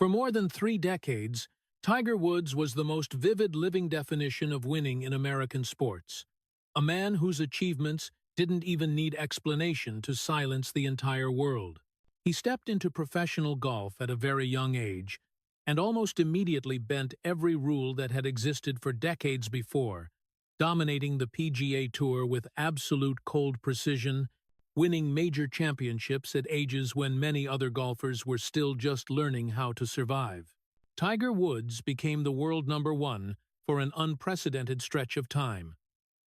For more than 3 decades, Tiger Woods was the most vivid living definition of winning in American sports. A man whose achievements didn't even need explanation to silence the entire world. He stepped into professional golf at a very young age, and almost immediately bent every rule that had existed for decades before, dominating the PGA Tour with absolute cold precision, winning major championships at ages when many other golfers were still just learning how to survive. Tiger Woods became the world #1 for an unprecedented stretch of time,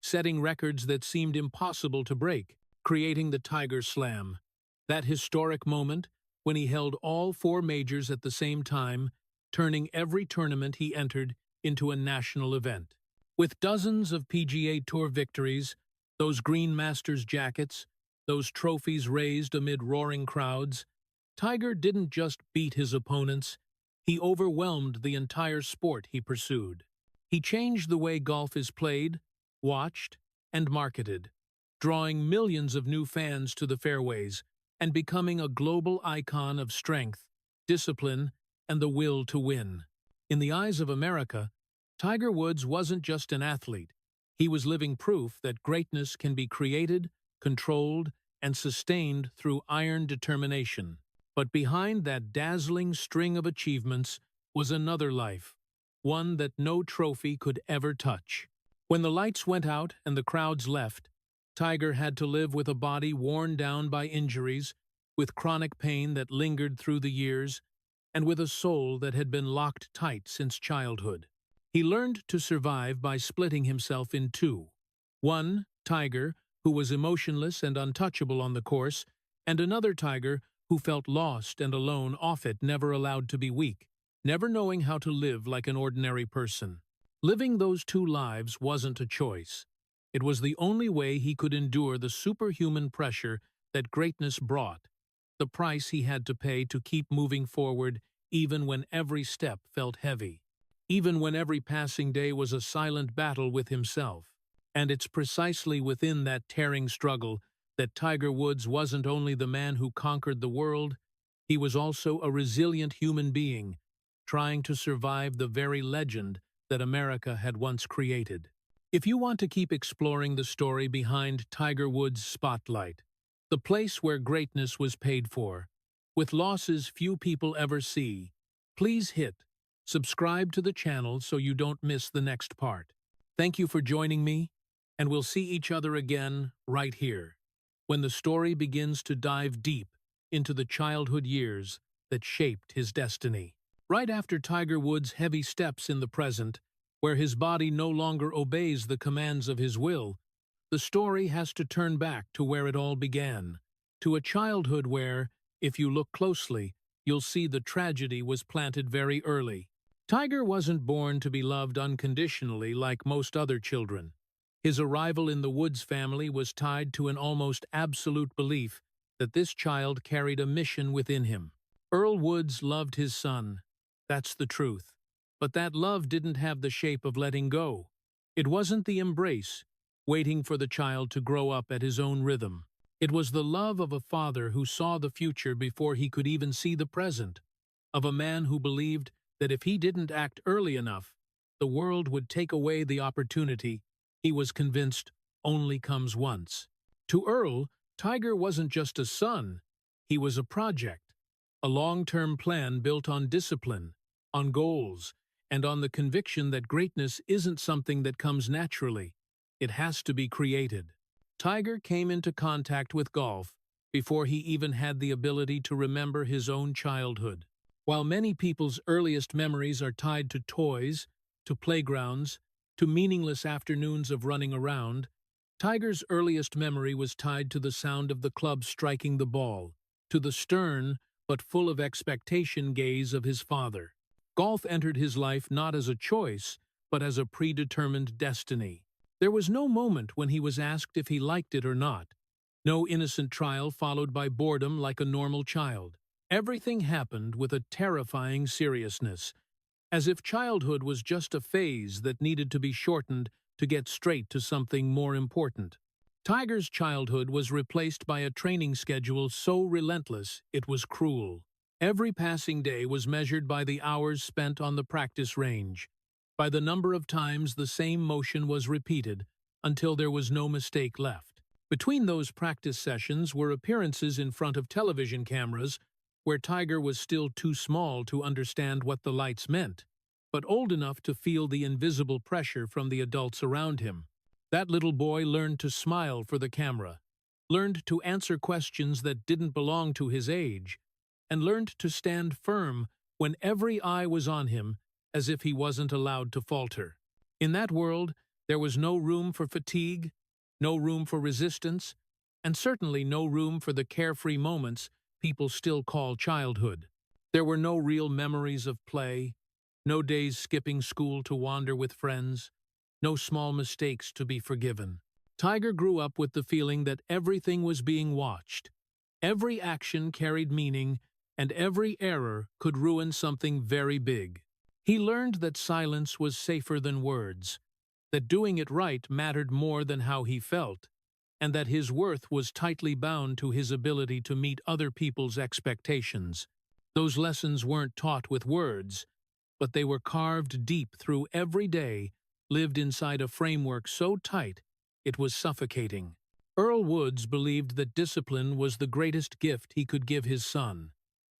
setting records that seemed impossible to break, creating the Tiger Slam, that historic moment when he held all 4 majors at the same time, turning every tournament he entered into a national event. With dozens of PGA Tour victories, those green Masters jackets, those trophies raised amid roaring crowds, Tiger didn't just beat his opponents, he overwhelmed the entire sport he pursued. He changed the way golf is played, watched, and marketed, drawing millions of new fans to the fairways and becoming a global icon of strength, discipline, and the will to win. In the eyes of America, Tiger Woods wasn't just an athlete. He was living proof that greatness can be created, controlled, and sustained through iron determination. But behind that dazzling string of achievements was another life, one that no trophy could ever touch. When the lights went out and the crowds left, Tiger had to live with a body worn down by injuries, with chronic pain that lingered through the years, and with a soul that had been locked tight since childhood. He learned to survive by splitting himself in 2. One, Tiger, who was emotionless and untouchable on the course, and another Tiger who felt lost and alone off it, never allowed to be weak, never knowing how to live like an ordinary person. Living those 2 lives wasn't a choice. It was the only way he could endure the superhuman pressure that greatness brought, the price he had to pay to keep moving forward even when every step felt heavy, even when every passing day was a silent battle with himself. And it's precisely within that tearing struggle that Tiger Woods wasn't only the man who conquered the world, he was also a resilient human being, trying to survive the very legend that America had once created. If you want to keep exploring the story behind Tiger Woods' spotlight, the place where greatness was paid for, with losses few people ever see, please hit subscribe to the channel so you don't miss the next part. Thank you for joining me, and we'll see each other again right here, when the story begins to dive deep into the childhood years that shaped his destiny. Right after Tiger Woods' heavy steps in the present, where his body no longer obeys the commands of his will, the story has to turn back to where it all began, to a childhood where, if you look closely, you'll see the tragedy was planted very early. Tiger wasn't born to be loved unconditionally like most other children. His arrival in the Woods family was tied to an almost absolute belief that this child carried a mission within him. Earl Woods loved his son. That's the truth. But that love didn't have the shape of letting go. It wasn't the embrace, waiting for the child to grow up at his own rhythm. It was the love of a father who saw the future before he could even see the present, of a man who believed that if he didn't act early enough, the world would take away the opportunity he was convinced only comes once. To Earl, Tiger wasn't just a son, he was a project, a long-term plan built on discipline, on goals, and on the conviction that greatness isn't something that comes naturally. It has to be created. Tiger came into contact with golf before he even had the ability to remember his own childhood. While many people's earliest memories are tied to toys, to playgrounds, to meaningless afternoons of running around, Tiger's earliest memory was tied to the sound of the club striking the ball, to the stern but full of expectation gaze of his father. Golf entered his life not as a choice, but as a predetermined destiny. There was no moment when he was asked if he liked it or not. No innocent trial followed by boredom like a normal child. Everything happened with a terrifying seriousness, as if childhood was just a phase that needed to be shortened to get straight to something more important. Tiger's childhood was replaced by a training schedule so relentless it was cruel. Every passing day was measured by the hours spent on the practice range, by the number of times the same motion was repeated until there was no mistake left. Between those practice sessions were appearances in front of television cameras where Tiger was still too small to understand what the lights meant, but old enough to feel the invisible pressure from the adults around him. That little boy learned to smile for the camera, learned to answer questions that didn't belong to his age, and learned to stand firm when every eye was on him, as if he wasn't allowed to falter. In that world, there was no room for fatigue, no room for resistance, and certainly no room for the carefree moments people still call childhood. There were no real memories of play, no days skipping school to wander with friends, no small mistakes to be forgiven. Tiger grew up with the feeling that everything was being watched. Every action carried meaning, and every error could ruin something very big. He learned that silence was safer than words, that doing it right mattered more than how he felt, and that his worth was tightly bound to his ability to meet other people's expectations. Those lessons weren't taught with words, but they were carved deep through every day, lived inside a framework so tight it was suffocating. Earl Woods believed that discipline was the greatest gift he could give his son.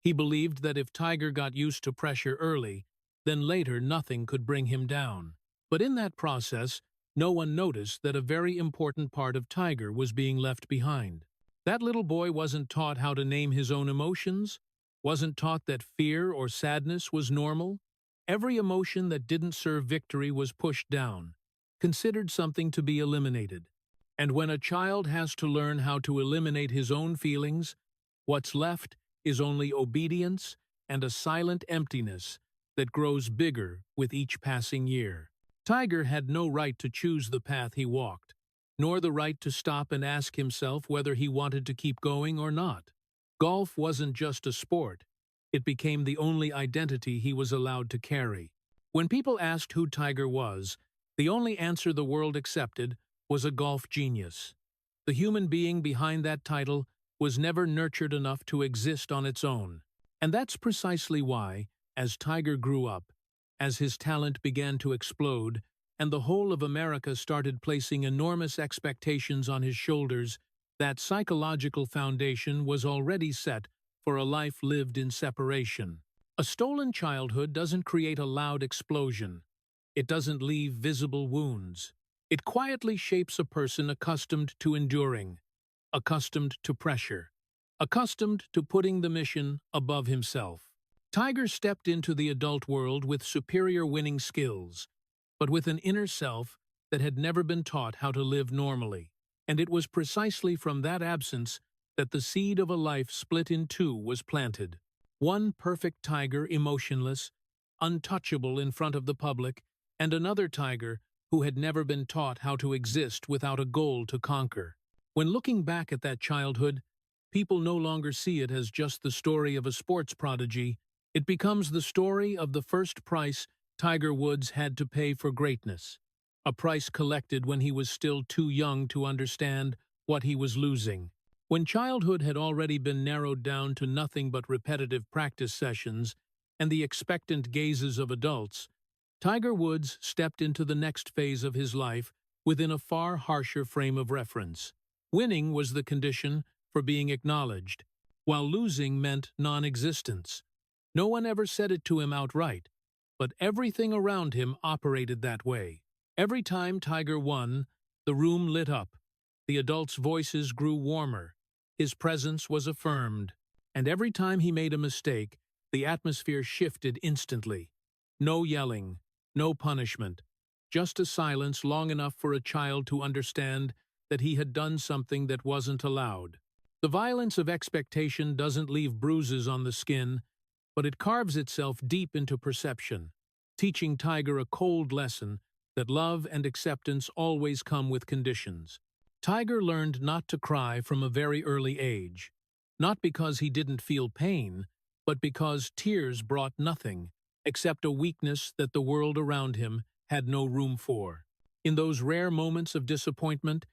He believed that if Tiger got used to pressure early, then later nothing could bring him down. But in that process, no one noticed that a very important part of Tiger was being left behind. That little boy wasn't taught how to name his own emotions, wasn't taught that fear or sadness was normal. Every emotion that didn't serve victory was pushed down, considered something to be eliminated. And when a child has to learn how to eliminate his own feelings, what's left is only obedience and a silent emptiness that grows bigger with each passing year. Tiger had no right to choose the path he walked, nor the right to stop and ask himself whether he wanted to keep going or not. Golf wasn't just a sport. It became the only identity he was allowed to carry. When people asked who Tiger was, the only answer the world accepted was a golf genius. The human being behind that title was never nurtured enough to exist on its own. And that's precisely why, as Tiger grew up, as his talent began to explode, and the whole of America started placing enormous expectations on his shoulders, that psychological foundation was already set for a life lived in separation. A stolen childhood doesn't create a loud explosion. It doesn't leave visible wounds. It quietly shapes a person accustomed to enduring, accustomed to pressure, accustomed to putting the mission above himself. Tiger stepped into the adult world with superior winning skills, but with an inner self that had never been taught how to live normally. And it was precisely from that absence that the seed of a life split in two was planted. One perfect Tiger, emotionless, untouchable in front of the public, and another Tiger who had never been taught how to exist without a goal to conquer. When looking back at that childhood, people no longer see it as just the story of a sports prodigy. It becomes the story of the first price Tiger Woods had to pay for greatness, a price collected when he was still too young to understand what he was losing. When childhood had already been narrowed down to nothing but repetitive practice sessions and the expectant gazes of adults, Tiger Woods stepped into the next phase of his life within a far harsher frame of reference. Winning was the condition for being acknowledged, while losing meant non-existence. No one ever said it to him outright, but everything around him operated that way. Every time Tiger won, the room lit up. The adults' voices grew warmer. His presence was affirmed. And every time he made a mistake, the atmosphere shifted instantly. No yelling, no punishment, just a silence long enough for a child to understand that he had done something that wasn't allowed. The violence of expectation doesn't leave bruises on the skin, but it carves itself deep into perception, teaching Tiger a cold lesson that love and acceptance always come with conditions. Tiger learned not to cry from a very early age, not because he didn't feel pain, but because tears brought nothing except a weakness that the world around him had no room for. In those rare moments of disappointment,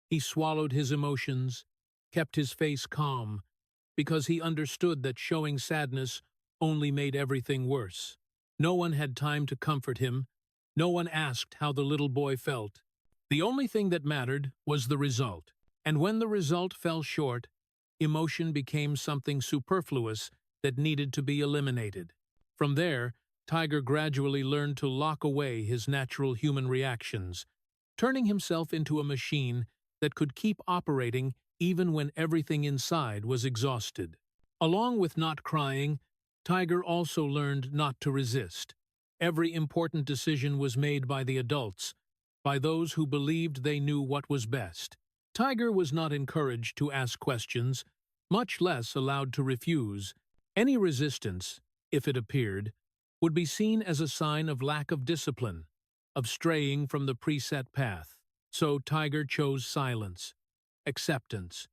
he swallowed his emotions, kept his face calm, because he understood that showing sadness only made everything worse. No one had time to comfort him. No one asked how the little boy felt. The only thing that mattered was the result. And when the result fell short, emotion became something superfluous that needed to be eliminated. From there, Tiger gradually learned to lock away his natural human reactions, turning himself into a machine that could keep operating even when everything inside was exhausted. Along with not crying, Tiger also learned not to resist. Every important decision was made by the adults, by those who believed they knew what was best. Tiger was not encouraged to ask questions, much less allowed to refuse. Any resistance, if it appeared, would be seen as a sign of lack of discipline, of straying from the preset path. So Tiger chose silence, acceptance,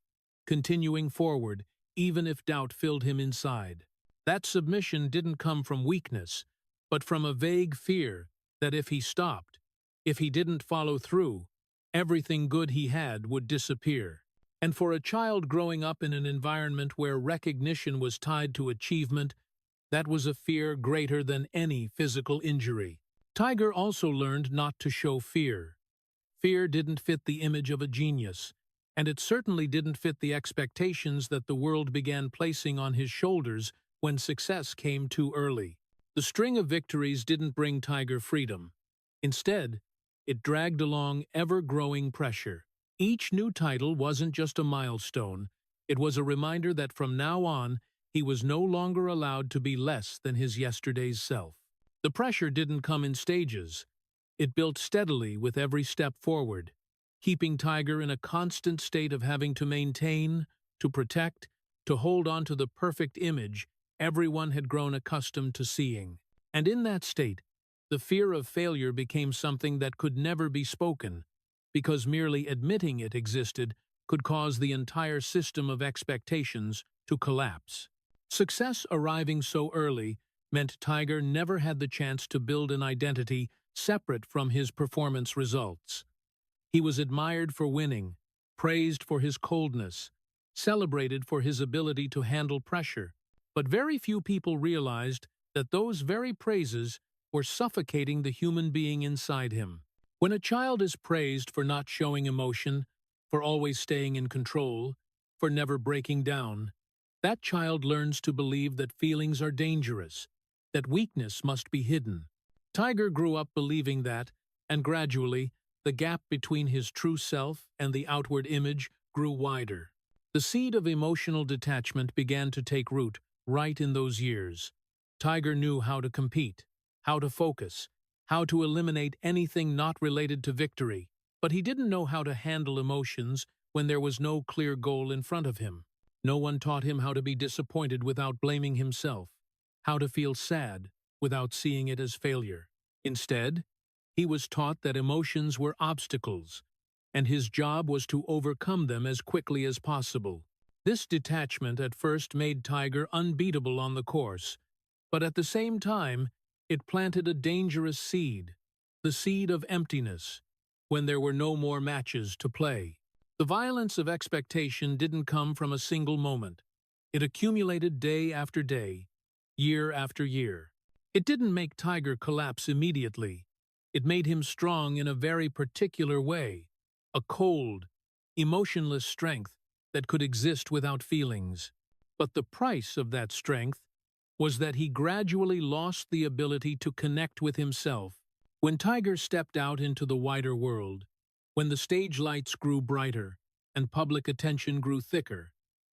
continuing forward even if doubt filled him inside. That submission didn't come from weakness, but from a vague fear that if he stopped, if he didn't follow through, everything good he had would disappear. And for a child growing up in an environment where recognition was tied to achievement, that was a fear greater than any physical injury. Tiger also learned not to show fear. Fear didn't fit the image of a genius, and it certainly didn't fit the expectations that the world began placing on his shoulders when success came too early. The string of victories didn't bring Tiger freedom. Instead, it dragged along ever-growing pressure. Each new title wasn't just a milestone, it was a reminder that from now on, he was no longer allowed to be less than his yesterday's self. The pressure didn't come in stages. It built steadily with every step forward, keeping Tiger in a constant state of having to maintain, to protect, to hold on to the perfect image everyone had grown accustomed to seeing. And in that state, the fear of failure became something that could never be spoken, because merely admitting it existed could cause the entire system of expectations to collapse. Success arriving so early meant Tiger never had the chance to build an identity separate from his performance results. He was admired for winning, praised for his coldness, celebrated for his ability to handle pressure, but very few people realized that those very praises were suffocating the human being inside him. When a child is praised for not showing emotion, for always staying in control, for never breaking down, that child learns to believe that feelings are dangerous, that weakness must be hidden. Tiger grew up believing that, and gradually, the gap between his true self and the outward image grew wider. The seed of emotional detachment began to take root right in those years. Tiger knew how to compete, how to focus, how to eliminate anything not related to victory, but he didn't know how to handle emotions when there was no clear goal in front of him. No one taught him how to be disappointed without blaming himself, how to feel sad without seeing it as failure. Instead, he was taught that emotions were obstacles, and his job was to overcome them as quickly as possible. This detachment at first made Tiger unbeatable on the course, but at the same time, it planted a dangerous seed, the seed of emptiness, when there were no more matches to play. The violence of expectation didn't come from a single moment. It accumulated day after day, year after year. It didn't make Tiger collapse immediately. It made him strong in a very particular way, a cold, emotionless strength that could exist without feelings. But the price of that strength was that he gradually lost the ability to connect with himself. When Tiger stepped out into the wider world, when the stage lights grew brighter and public attention grew thicker,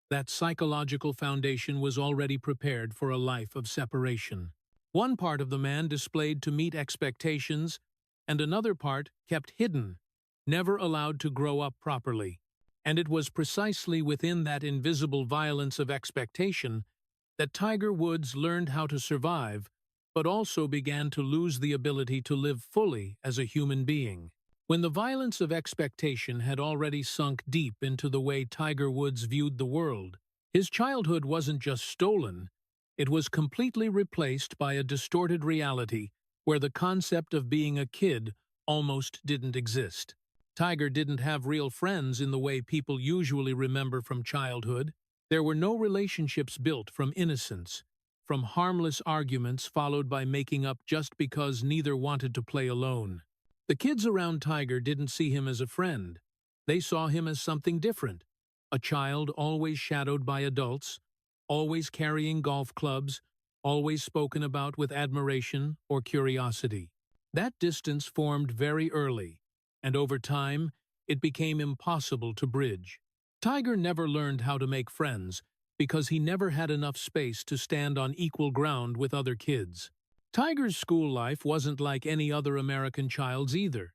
that psychological foundation was already prepared for a life of separation. One part of the man displayed to meet expectations, and another part kept hidden, never allowed to grow up properly. And it was precisely within that invisible violence of expectation that Tiger Woods learned how to survive, but also began to lose the ability to live fully as a human being. When the violence of expectation had already sunk deep into the way Tiger Woods viewed the world, his childhood wasn't just stolen, it was completely replaced by a distorted reality where the concept of being a kid almost didn't exist. Tiger didn't have real friends in the way people usually remember from childhood. There were no relationships built from innocence, from harmless arguments followed by making up just because neither wanted to play alone. The kids around Tiger didn't see him as a friend. They saw him as something different, a child always shadowed by adults, always carrying golf clubs, always spoken about with admiration or curiosity. That distance formed very early, and over time, it became impossible to bridge. Tiger never learned how to make friends because he never had enough space to stand on equal ground with other kids. Tiger's school life wasn't like any other American child's either.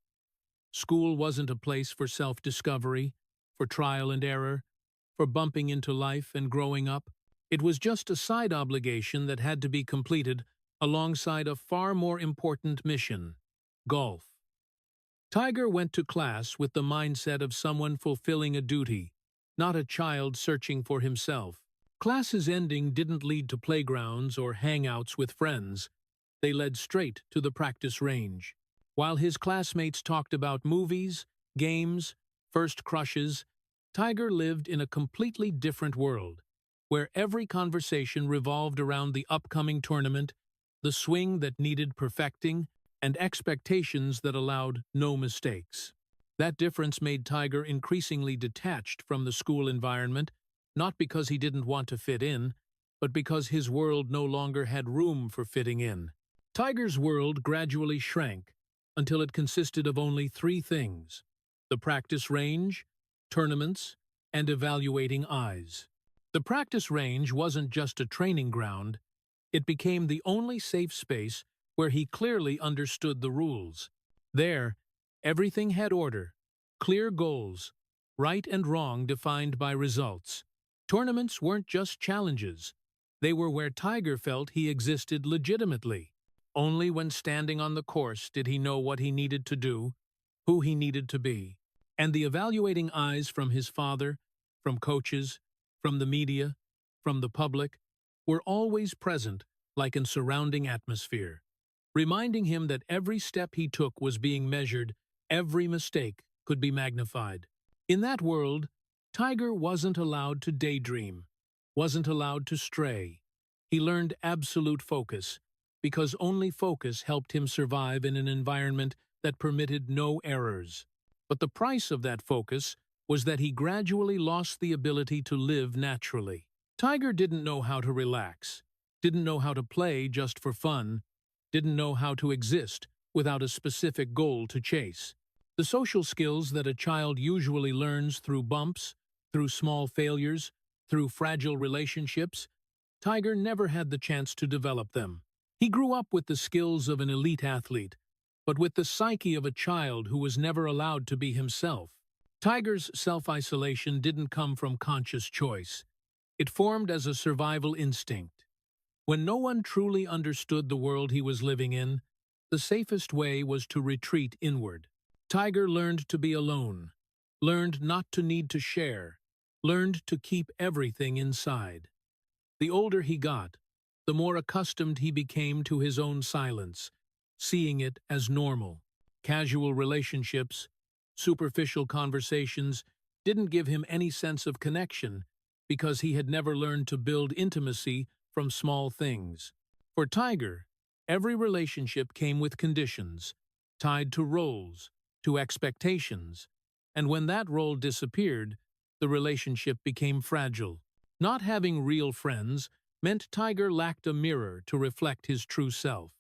School wasn't a place for self-discovery, for trial and error, for bumping into life and growing up. It was just a side obligation that had to be completed alongside a far more important mission: golf. Tiger went to class with the mindset of someone fulfilling a duty, not a child searching for himself. Classes ending didn't lead to playgrounds or hangouts with friends. They led straight to the practice range. While his classmates talked about movies, games, first crushes, Tiger lived in a completely different world, where every conversation revolved around the upcoming tournament, the swing that needed perfecting, and expectations that allowed no mistakes. That difference made Tiger increasingly detached from the school environment, not because he didn't want to fit in, but because his world no longer had room for fitting in. Tiger's world gradually shrank until it consisted of only three things: the practice range, tournaments, and evaluating eyes. The practice range wasn't just a training ground, it became the only safe space where he clearly understood the rules. There, everything had order, clear goals, right and wrong defined by results. Tournaments weren't just challenges. They were where Tiger felt he existed legitimately. Only when standing on the course did he know what he needed to do, who he needed to be. And the evaluating eyes from his father, from coaches, from the media, from the public, were always present like a surrounding atmosphere, reminding him that every step he took was being measured, every mistake could be magnified. In that world, Tiger wasn't allowed to daydream, wasn't allowed to stray. He learned absolute focus, because only focus helped him survive in an environment that permitted no errors. But the price of that focus was that he gradually lost the ability to live naturally. Tiger didn't know how to relax, didn't know how to play just for fun, didn't know how to exist without a specific goal to chase. The social skills that a child usually learns through bumps, through small failures, through fragile relationships, Tiger never had the chance to develop them. He grew up with the skills of an elite athlete, but with the psyche of a child who was never allowed to be himself. Tiger's self-isolation didn't come from conscious choice. It formed as a survival instinct. When no one truly understood the world he was living in, the safest way was to retreat inward. Tiger learned to be alone, learned not to need to share, learned to keep everything inside. The older he got, the more accustomed he became to his own silence, seeing it as normal. Casual relationships, superficial conversations didn't give him any sense of connection because he had never learned to build intimacy from small things. For Tiger, every relationship came with conditions, tied to roles, to expectations, and when that role disappeared, the relationship became fragile. Not having real friends meant Tiger lacked a mirror to reflect his true self.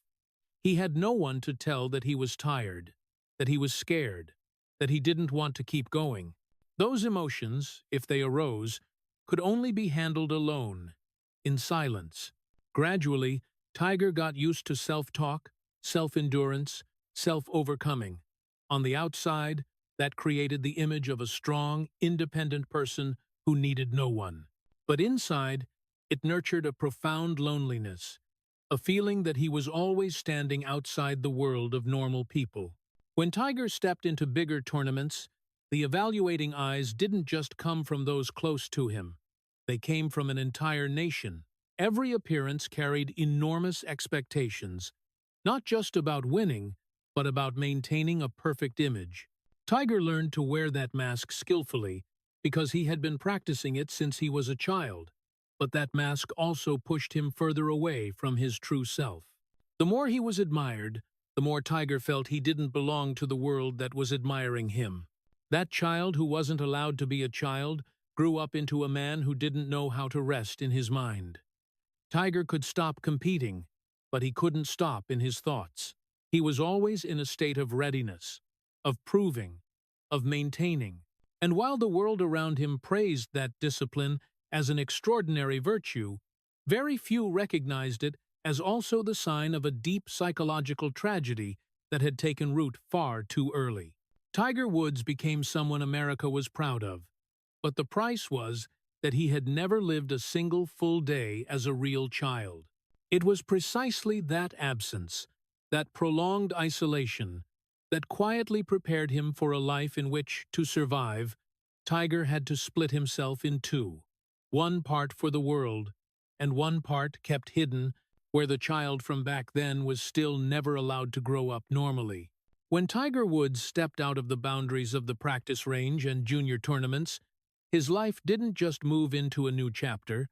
He had no one to tell that he was tired, that he was scared, that he didn't want to keep going. Those emotions, if they arose, could only be handled alone, in silence. Gradually, Tiger got used to self-talk, self-endurance, self-overcoming. On the outside, that created the image of a strong, independent person who needed no one. But inside, it nurtured a profound loneliness, a feeling that he was always standing outside the world of normal people. When Tiger stepped into bigger tournaments, the evaluating eyes didn't just come from those close to him. They came from an entire nation. Every appearance carried enormous expectations, not just about winning, but about maintaining a perfect image. Tiger learned to wear that mask skillfully because he had been practicing it since he was a child. But that mask also pushed him further away from his true self. The more he was admired, the more Tiger felt he didn't belong to the world that was admiring him. That child who wasn't allowed to be a child grew up into a man who didn't know how to rest in his mind. Tiger could stop competing, but he couldn't stop in his thoughts. He was always in a state of readiness, of proving, of maintaining. And while the world around him praised that discipline as an extraordinary virtue, very few recognized it as also the sign of a deep psychological tragedy that had taken root far too early. Tiger Woods became someone America was proud of, but the price was that he had never lived a single full day as a real child. It was precisely that absence, that prolonged isolation, that quietly prepared him for a life in which, to survive, Tiger had to split himself in two, one part for the world, and one part kept hidden where the child from back then was still never allowed to grow up normally. When Tiger Woods stepped out of the boundaries of the practice range and junior tournaments, his life didn't just move into a new chapter,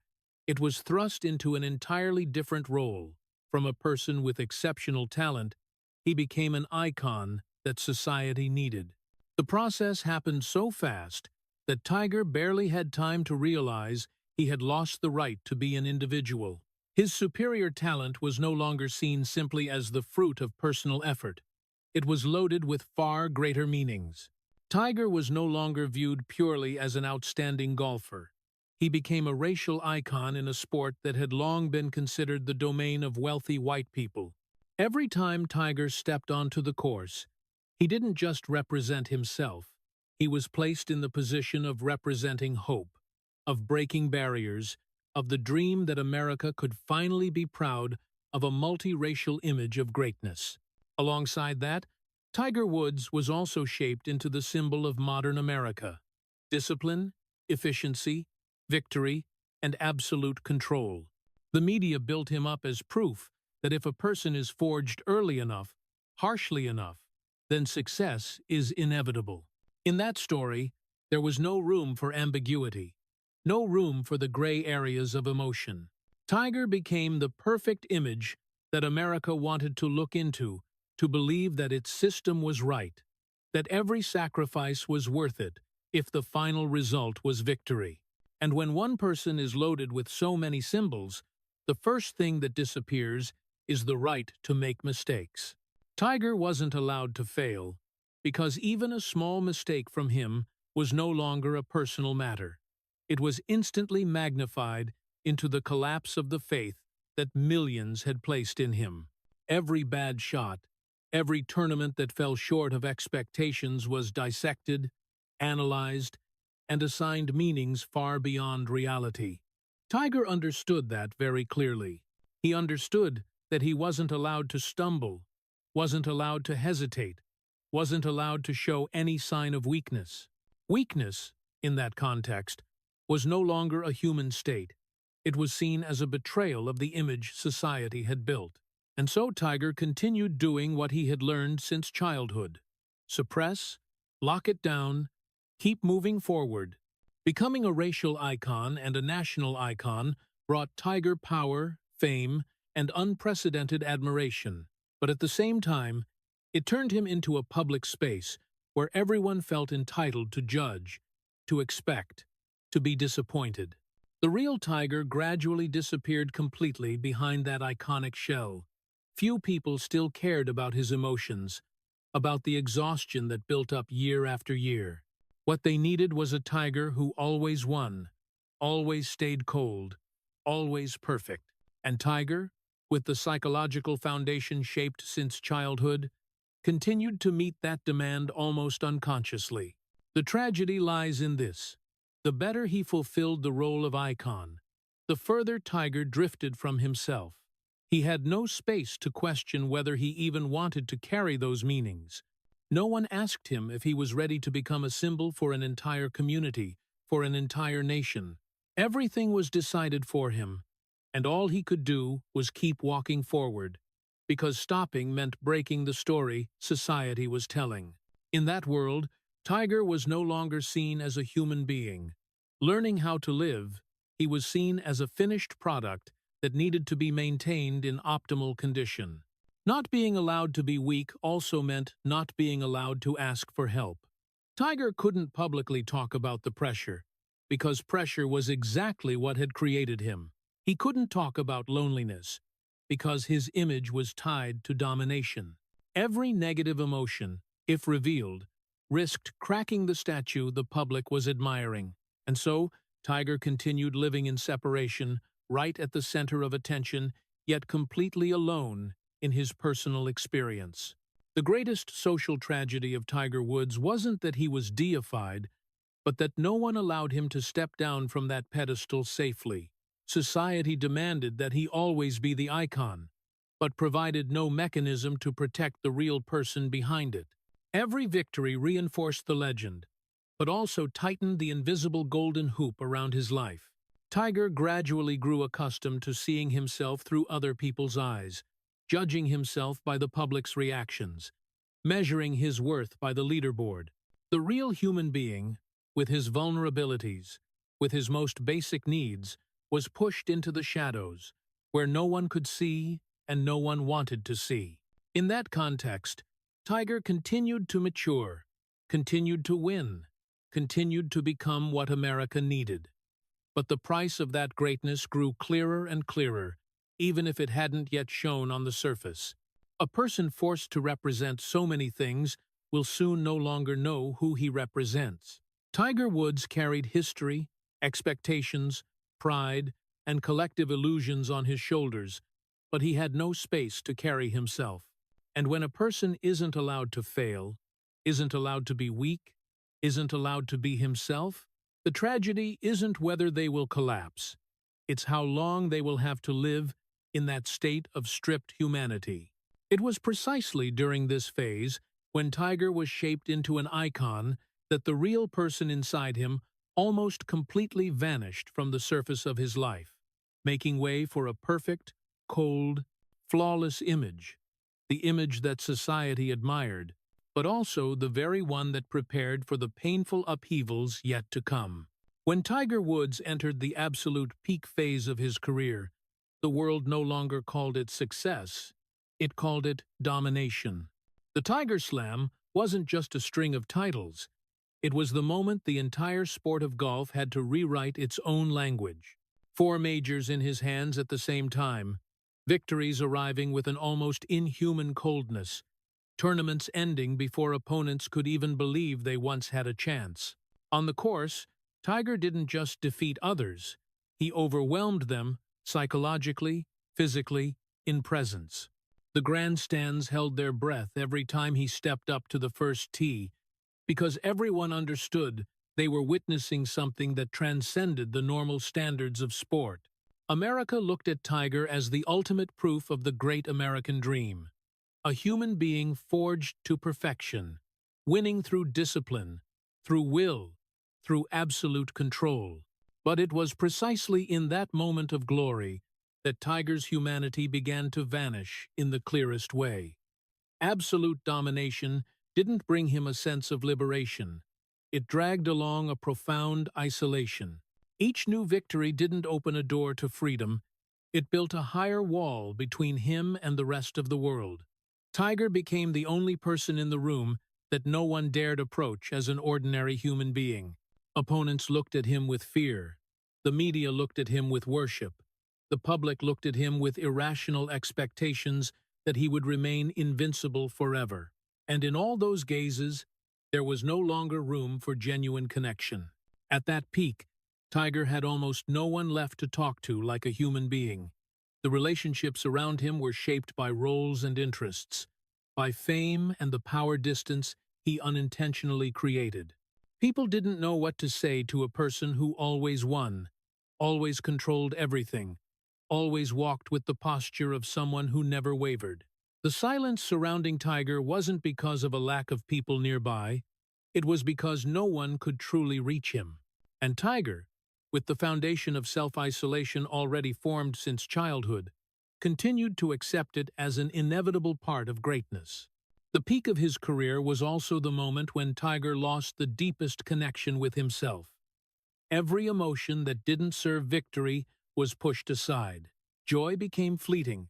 it was thrust into an entirely different role. From a person with exceptional talent, he became an icon that society needed. The process happened so fast that Tiger barely had time to realize he had lost the right to be an individual. His superior talent was no longer seen simply as the fruit of personal effort. It was loaded with far greater meanings. Tiger was no longer viewed purely as an outstanding golfer. He became a racial icon in a sport that had long been considered the domain of wealthy white people. Every time Tiger stepped onto the course, he didn't just represent himself. He was placed in the position of representing hope, of breaking barriers, of the dream that America could finally be proud of a multiracial image of greatness. Alongside that, Tiger Woods was also shaped into the symbol of modern America: discipline, efficiency, victory, and absolute control. The media built him up as proof that if a person is forged early enough, harshly enough, then success is inevitable. In that story, there was no room for ambiguity, no room for the gray areas of emotion. Tiger became the perfect image that America wanted to look into, to believe that its system was right, that every sacrifice was worth it if the final result was victory. And when one person is loaded with so many symbols, the first thing that disappears is the right to make mistakes. Tiger wasn't allowed to fail, because even a small mistake from him was no longer a personal matter. It was instantly magnified into the collapse of the faith that millions had placed in him. Every bad shot, every tournament that fell short of expectations was dissected, analyzed, and assigned meanings far beyond reality. Tiger understood that very clearly. He understood that he wasn't allowed to stumble, wasn't allowed to hesitate, wasn't allowed to show any sign of weakness. Weakness, in that context, was no longer a human state. It was seen as a betrayal of the image society had built. And so Tiger continued doing what he had learned since childhood: suppress, lock it down, keep moving forward. Becoming a racial icon and a national icon brought Tiger power, fame, and unprecedented admiration. But at the same time, it turned him into a public space where everyone felt entitled to judge, to expect, to be disappointed. The real Tiger gradually disappeared completely behind that iconic shell. Few people still cared about his emotions, about the exhaustion that built up year after year. What they needed was a Tiger who always won, always stayed cold, always perfect. And Tiger, with the psychological foundation shaped since childhood, continued to meet that demand almost unconsciously. The tragedy lies in this: the better he fulfilled the role of icon, the further Tiger drifted from himself. He had no space to question whether he even wanted to carry those meanings. No one asked him if he was ready to become a symbol for an entire community, for an entire nation. Everything was decided for him, and all he could do was keep walking forward, because stopping meant breaking the story society was telling. In that world, Tiger was no longer seen as a human being. Learning how to live, he was seen as a finished product that needed to be maintained in optimal condition. Not being allowed to be weak also meant not being allowed to ask for help. Tiger couldn't publicly talk about the pressure, because pressure was exactly what had created him. He couldn't talk about loneliness, because his image was tied to domination. Every negative emotion, if revealed, risked cracking the statue the public was admiring. And so, Tiger continued living in separation, right at the center of attention, yet completely alone in his personal experience. The greatest social tragedy of Tiger Woods wasn't that he was deified, but that no one allowed him to step down from that pedestal safely. Society demanded that he always be the icon, but provided no mechanism to protect the real person behind it. Every victory reinforced the legend, but also tightened the invisible golden hoop around his life. Tiger gradually grew accustomed to seeing himself through other people's eyes, judging himself by the public's reactions, measuring his worth by the leaderboard. The real human being, with his vulnerabilities, with his most basic needs, was pushed into the shadows, where no one could see and no one wanted to see. In that context, Tiger continued to mature, continued to win, continued to become what America needed. But the price of that greatness grew clearer and clearer, even if it hadn't yet shown on the surface. A person forced to represent so many things will soon no longer know who he represents. Tiger Woods carried history, expectations, pride, and collective illusions on his shoulders, but he had no space to carry himself. And when a person isn't allowed to fail, isn't allowed to be weak, isn't allowed to be himself, the tragedy isn't whether they will collapse. It's how long they will have to live in that state of stripped humanity. It was precisely during this phase, when Tiger was shaped into an icon, that the real person inside him almost completely vanished from the surface of his life, making way for a perfect, cold, flawless image, the image that society admired, but also the very one that prepared for the painful upheavals yet to come. When Tiger Woods entered the absolute peak phase of his career, the world no longer called it success, it called it domination. The Tiger Slam wasn't just a string of titles. It was the moment the entire sport of golf had to rewrite its own language. 4 majors in his hands at the same time, victories arriving with an almost inhuman coldness, tournaments ending before opponents could even believe they once had a chance. On the course, Tiger didn't just defeat others, he overwhelmed them psychologically, physically, in presence. The grandstands held their breath every time he stepped up to the first tee, because everyone understood they were witnessing something that transcended the normal standards of sport. America looked at Tiger as the ultimate proof of the great American dream. A human being forged to perfection, winning through discipline, through will, through absolute control. But it was precisely in that moment of glory that Tiger's humanity began to vanish in the clearest way. Absolute domination didn't bring him a sense of liberation. It dragged along a profound isolation. Each new victory didn't open a door to freedom. It built a higher wall between him and the rest of the world. Tiger became the only person in the room that no one dared approach as an ordinary human being. Opponents looked at him with fear. The media looked at him with worship. The public looked at him with irrational expectations that he would remain invincible forever. And in all those gazes, there was no longer room for genuine connection. At that peak, Tiger had almost no one left to talk to like a human being. The relationships around him were shaped by roles and interests, by fame and the power distance he unintentionally created. People didn't know what to say to a person who always won, always controlled everything, always walked with the posture of someone who never wavered. The silence surrounding Tiger wasn't because of a lack of people nearby, it was because no one could truly reach him. And Tiger, with the foundation of self-isolation already formed since childhood, continued to accept it as an inevitable part of greatness. The peak of his career was also the moment when Tiger lost the deepest connection with himself. Every emotion that didn't serve victory was pushed aside. Joy became fleeting,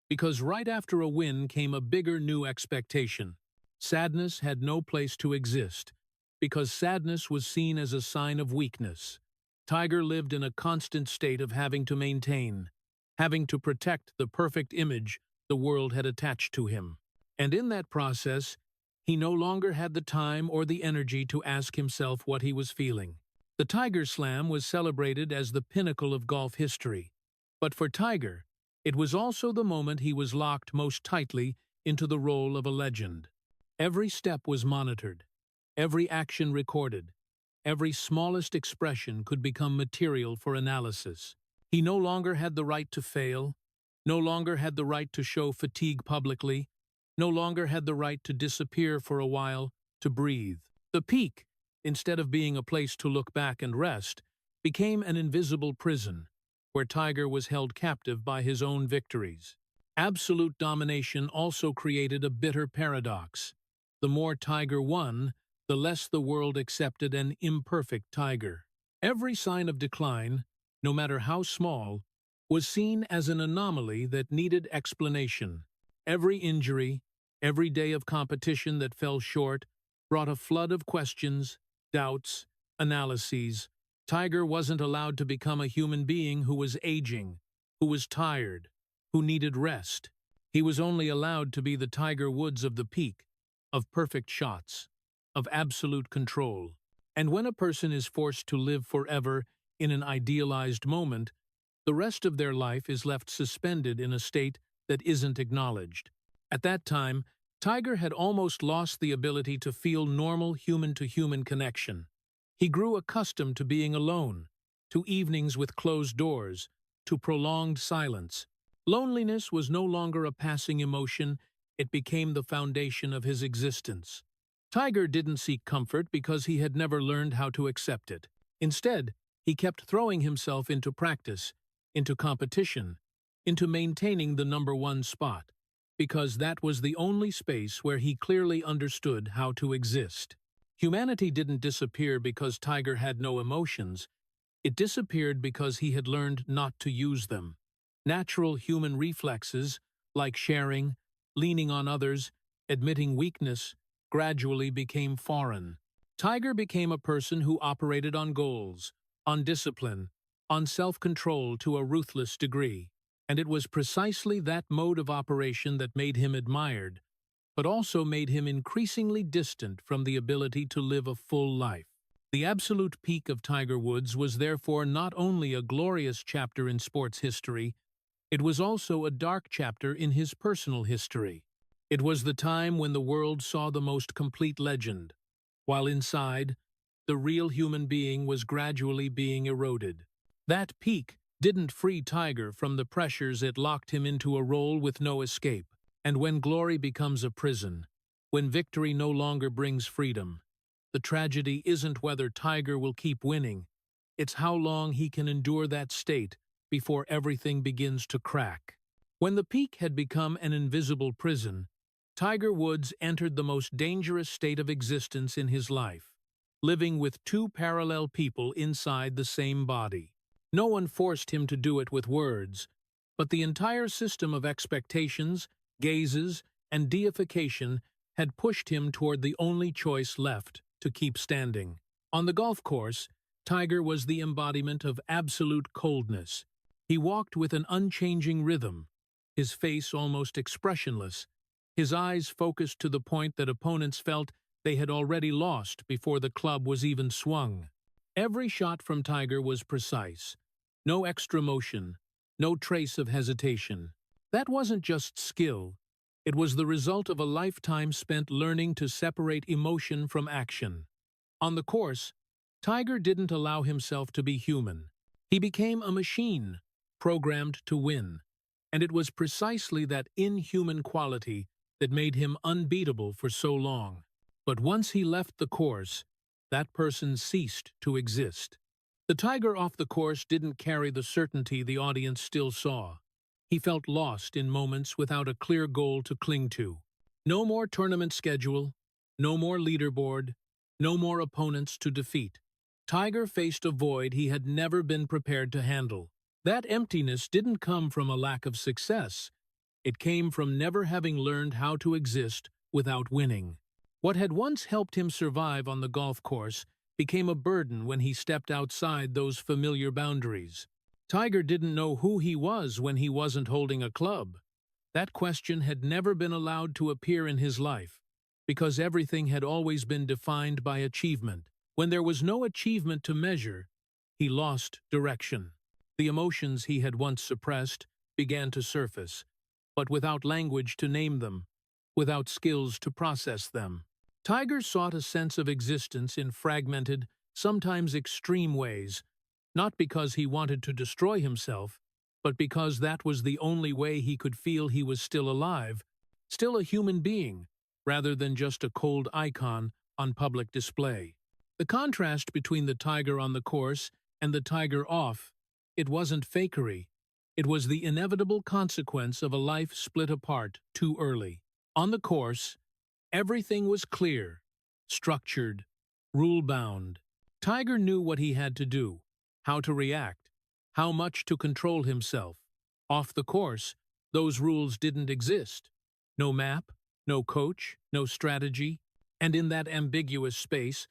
because right after a win came a bigger new expectation. Sadness had no place to exist, because sadness was seen as a sign of weakness. Tiger lived in a constant state of having to maintain, having to protect the perfect image the world had attached to him. And in that process, he no longer had the time or the energy to ask himself what he was feeling. The Tiger Slam was celebrated as the pinnacle of golf history. But for Tiger, it was also the moment he was locked most tightly into the role of a legend. Every step was monitored, every action recorded, every smallest expression could become material for analysis. He no longer had the right to fail, no longer had the right to show fatigue publicly, no longer had the right to disappear for a while, to breathe. The peak, instead of being a place to look back and rest, became an invisible prison, where Tiger was held captive by his own victories. Absolute domination also created a bitter paradox. The more Tiger won, the less the world accepted an imperfect Tiger. Every sign of decline, no matter how small, was seen as an anomaly that needed explanation. Every injury, every day of competition that fell short, brought a flood of questions, doubts, analyses. Tiger wasn't allowed to become a human being who was aging, who was tired, who needed rest. He was only allowed to be the Tiger Woods of the peak, of perfect shots, of absolute control. And when a person is forced to live forever in an idealized moment, the rest of their life is left suspended in a state that isn't acknowledged. At that time, Tiger had almost lost the ability to feel normal human-to-human connection. He grew accustomed to being alone, to evenings with closed doors, to prolonged silence. Loneliness was no longer a passing emotion, it became the foundation of his existence. Tiger didn't seek comfort because he had never learned how to accept it. Instead, he kept throwing himself into practice, into competition, into maintaining the #1 spot, because that was the only space where he clearly understood how to exist. Humanity didn't disappear because Tiger had no emotions. It disappeared because he had learned not to use them. Natural human reflexes, like sharing, leaning on others, admitting weakness, gradually became foreign. Tiger became a person who operated on goals, on discipline, on self-control to a ruthless degree. And it was precisely that mode of operation that made him admired, but also made him increasingly distant from the ability to live a full life. The absolute peak of Tiger Woods was therefore not only a glorious chapter in sports history, it was also a dark chapter in his personal history. It was the time when the world saw the most complete legend, while inside, the real human being was gradually being eroded. That peak didn't free Tiger from the pressures it locked him into a role with no escape. And when glory becomes a prison, when victory no longer brings freedom, the tragedy isn't whether Tiger will keep winning, it's how long he can endure that state before everything begins to crack. When the peak had become an invisible prison, Tiger Woods entered the most dangerous state of existence in his life, living with two parallel people inside the same body. No one forced him to do it with words, but the entire system of expectations, gazes, and deification had pushed him toward the only choice left, to keep standing. On the golf course, Tiger was the embodiment of absolute coldness. He walked with an unchanging rhythm, his face almost expressionless, his eyes focused to the point that opponents felt they had already lost before the club was even swung. Every shot from Tiger was precise. No extra motion, no trace of hesitation. That wasn't just skill. It was the result of a lifetime spent learning to separate emotion from action. On the course, Tiger didn't allow himself to be human. He became a machine, programmed to win. And it was precisely that inhuman quality that made him unbeatable for so long. But once he left the course, that person ceased to exist. The Tiger off the course didn't carry the certainty the audience still saw. He felt lost in moments without a clear goal to cling to. No more tournament schedule, no more leaderboard, no more opponents to defeat. Tiger faced a void he had never been prepared to handle. That emptiness didn't come from a lack of success. It came from never having learned how to exist without winning. What had once helped him survive on the golf course became a burden when he stepped outside those familiar boundaries. Tiger didn't know who he was when he wasn't holding a club. That question had never been allowed to appear in his life, because everything had always been defined by achievement. When there was no achievement to measure, he lost direction. The emotions he had once suppressed began to surface, but without language to name them, without skills to process them. Tiger sought a sense of existence in fragmented, sometimes extreme ways, not because he wanted to destroy himself, but because that was the only way he could feel he was still alive, still a human being, rather than just a cold icon on public display. The contrast between the Tiger on the course and the Tiger off, it wasn't fakery. It was the inevitable consequence of a life split apart too early. On the course, everything was clear, structured, rule-bound. Tiger knew what he had to do, how to react, how much to control himself. Off the course, those rules didn't exist. No map, no coach, no strategy, and in that ambiguous space,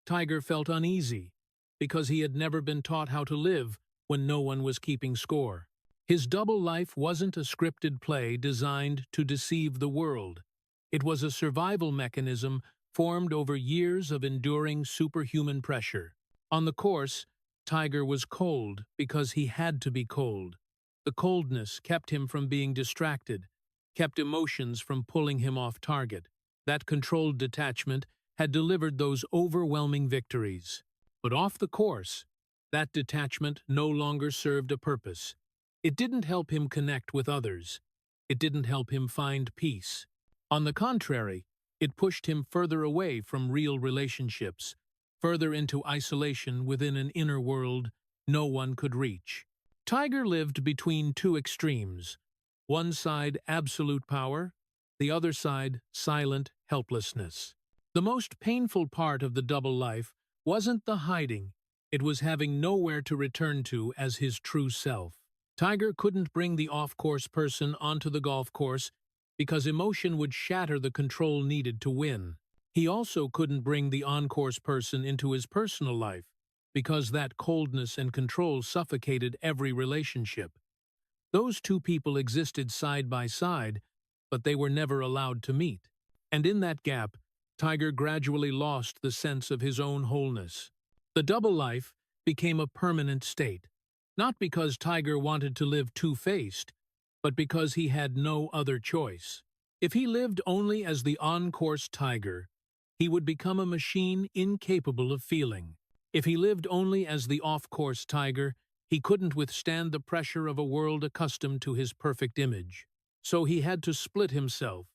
Tiger felt uneasy, because he had never been taught how to live when no one was keeping score. His double life wasn't a scripted play designed to deceive the world. It was a survival mechanism formed over years of enduring superhuman pressure. On the course, Tiger was cold because he had to be cold. The coldness kept him from being distracted, kept emotions from pulling him off target. That controlled detachment had delivered those overwhelming victories. But off the course, that detachment no longer served a purpose. It didn't help him connect with others. It didn't help him find peace. On the contrary, it pushed him further away from real relationships, further into isolation within an inner world no one could reach. Tiger lived between two extremes. One side absolute power, the other side silent helplessness. The most painful part of the double life wasn't the hiding, it was having nowhere to return to as his true self. Tiger couldn't bring the off-course person onto the golf course because emotion would shatter the control needed to win. He also couldn't bring the on-course person into his personal life because that coldness and control suffocated every relationship. Those two people existed side by side, but they were never allowed to meet. And in that gap, Tiger gradually lost the sense of his own wholeness. The double life became a permanent state, not because Tiger wanted to live two-faced, but because he had no other choice. If he lived only as the on-course Tiger, he would become a machine incapable of feeling. If he lived only as the off-course Tiger, he couldn't withstand the pressure of a world accustomed to his perfect image. So he had to split himself,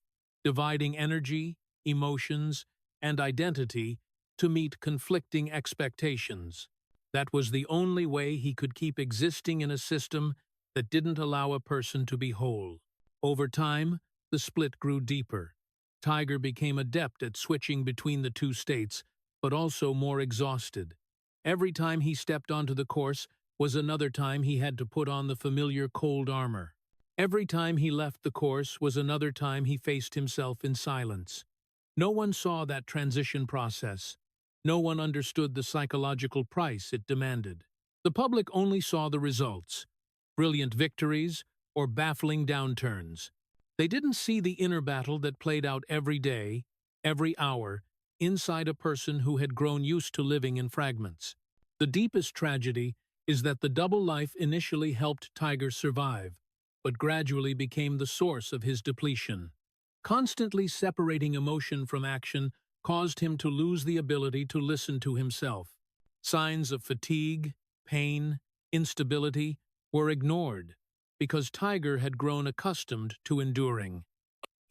dividing energy, emotions, and identity to meet conflicting expectations. That was the only way he could keep existing in a system that didn't allow a person to be whole. Over time, the split grew deeper. Tiger became adept at switching between the two states, but also more exhausted. Every time he stepped onto the course was another time he had to put on the familiar cold armor. Every time he left the course was another time he faced himself in silence. No one saw that transition process. No one understood the psychological price it demanded. The public only saw the results, brilliant victories or baffling downturns. They didn't see the inner battle that played out every day, every hour, inside a person who had grown used to living in fragments. The deepest tragedy is that the double life initially helped Tiger survive, but gradually became the source of his depletion. Constantly separating emotion from action caused him to lose the ability to listen to himself. Signs of fatigue, pain, instability were ignored because Tiger had grown accustomed to enduring.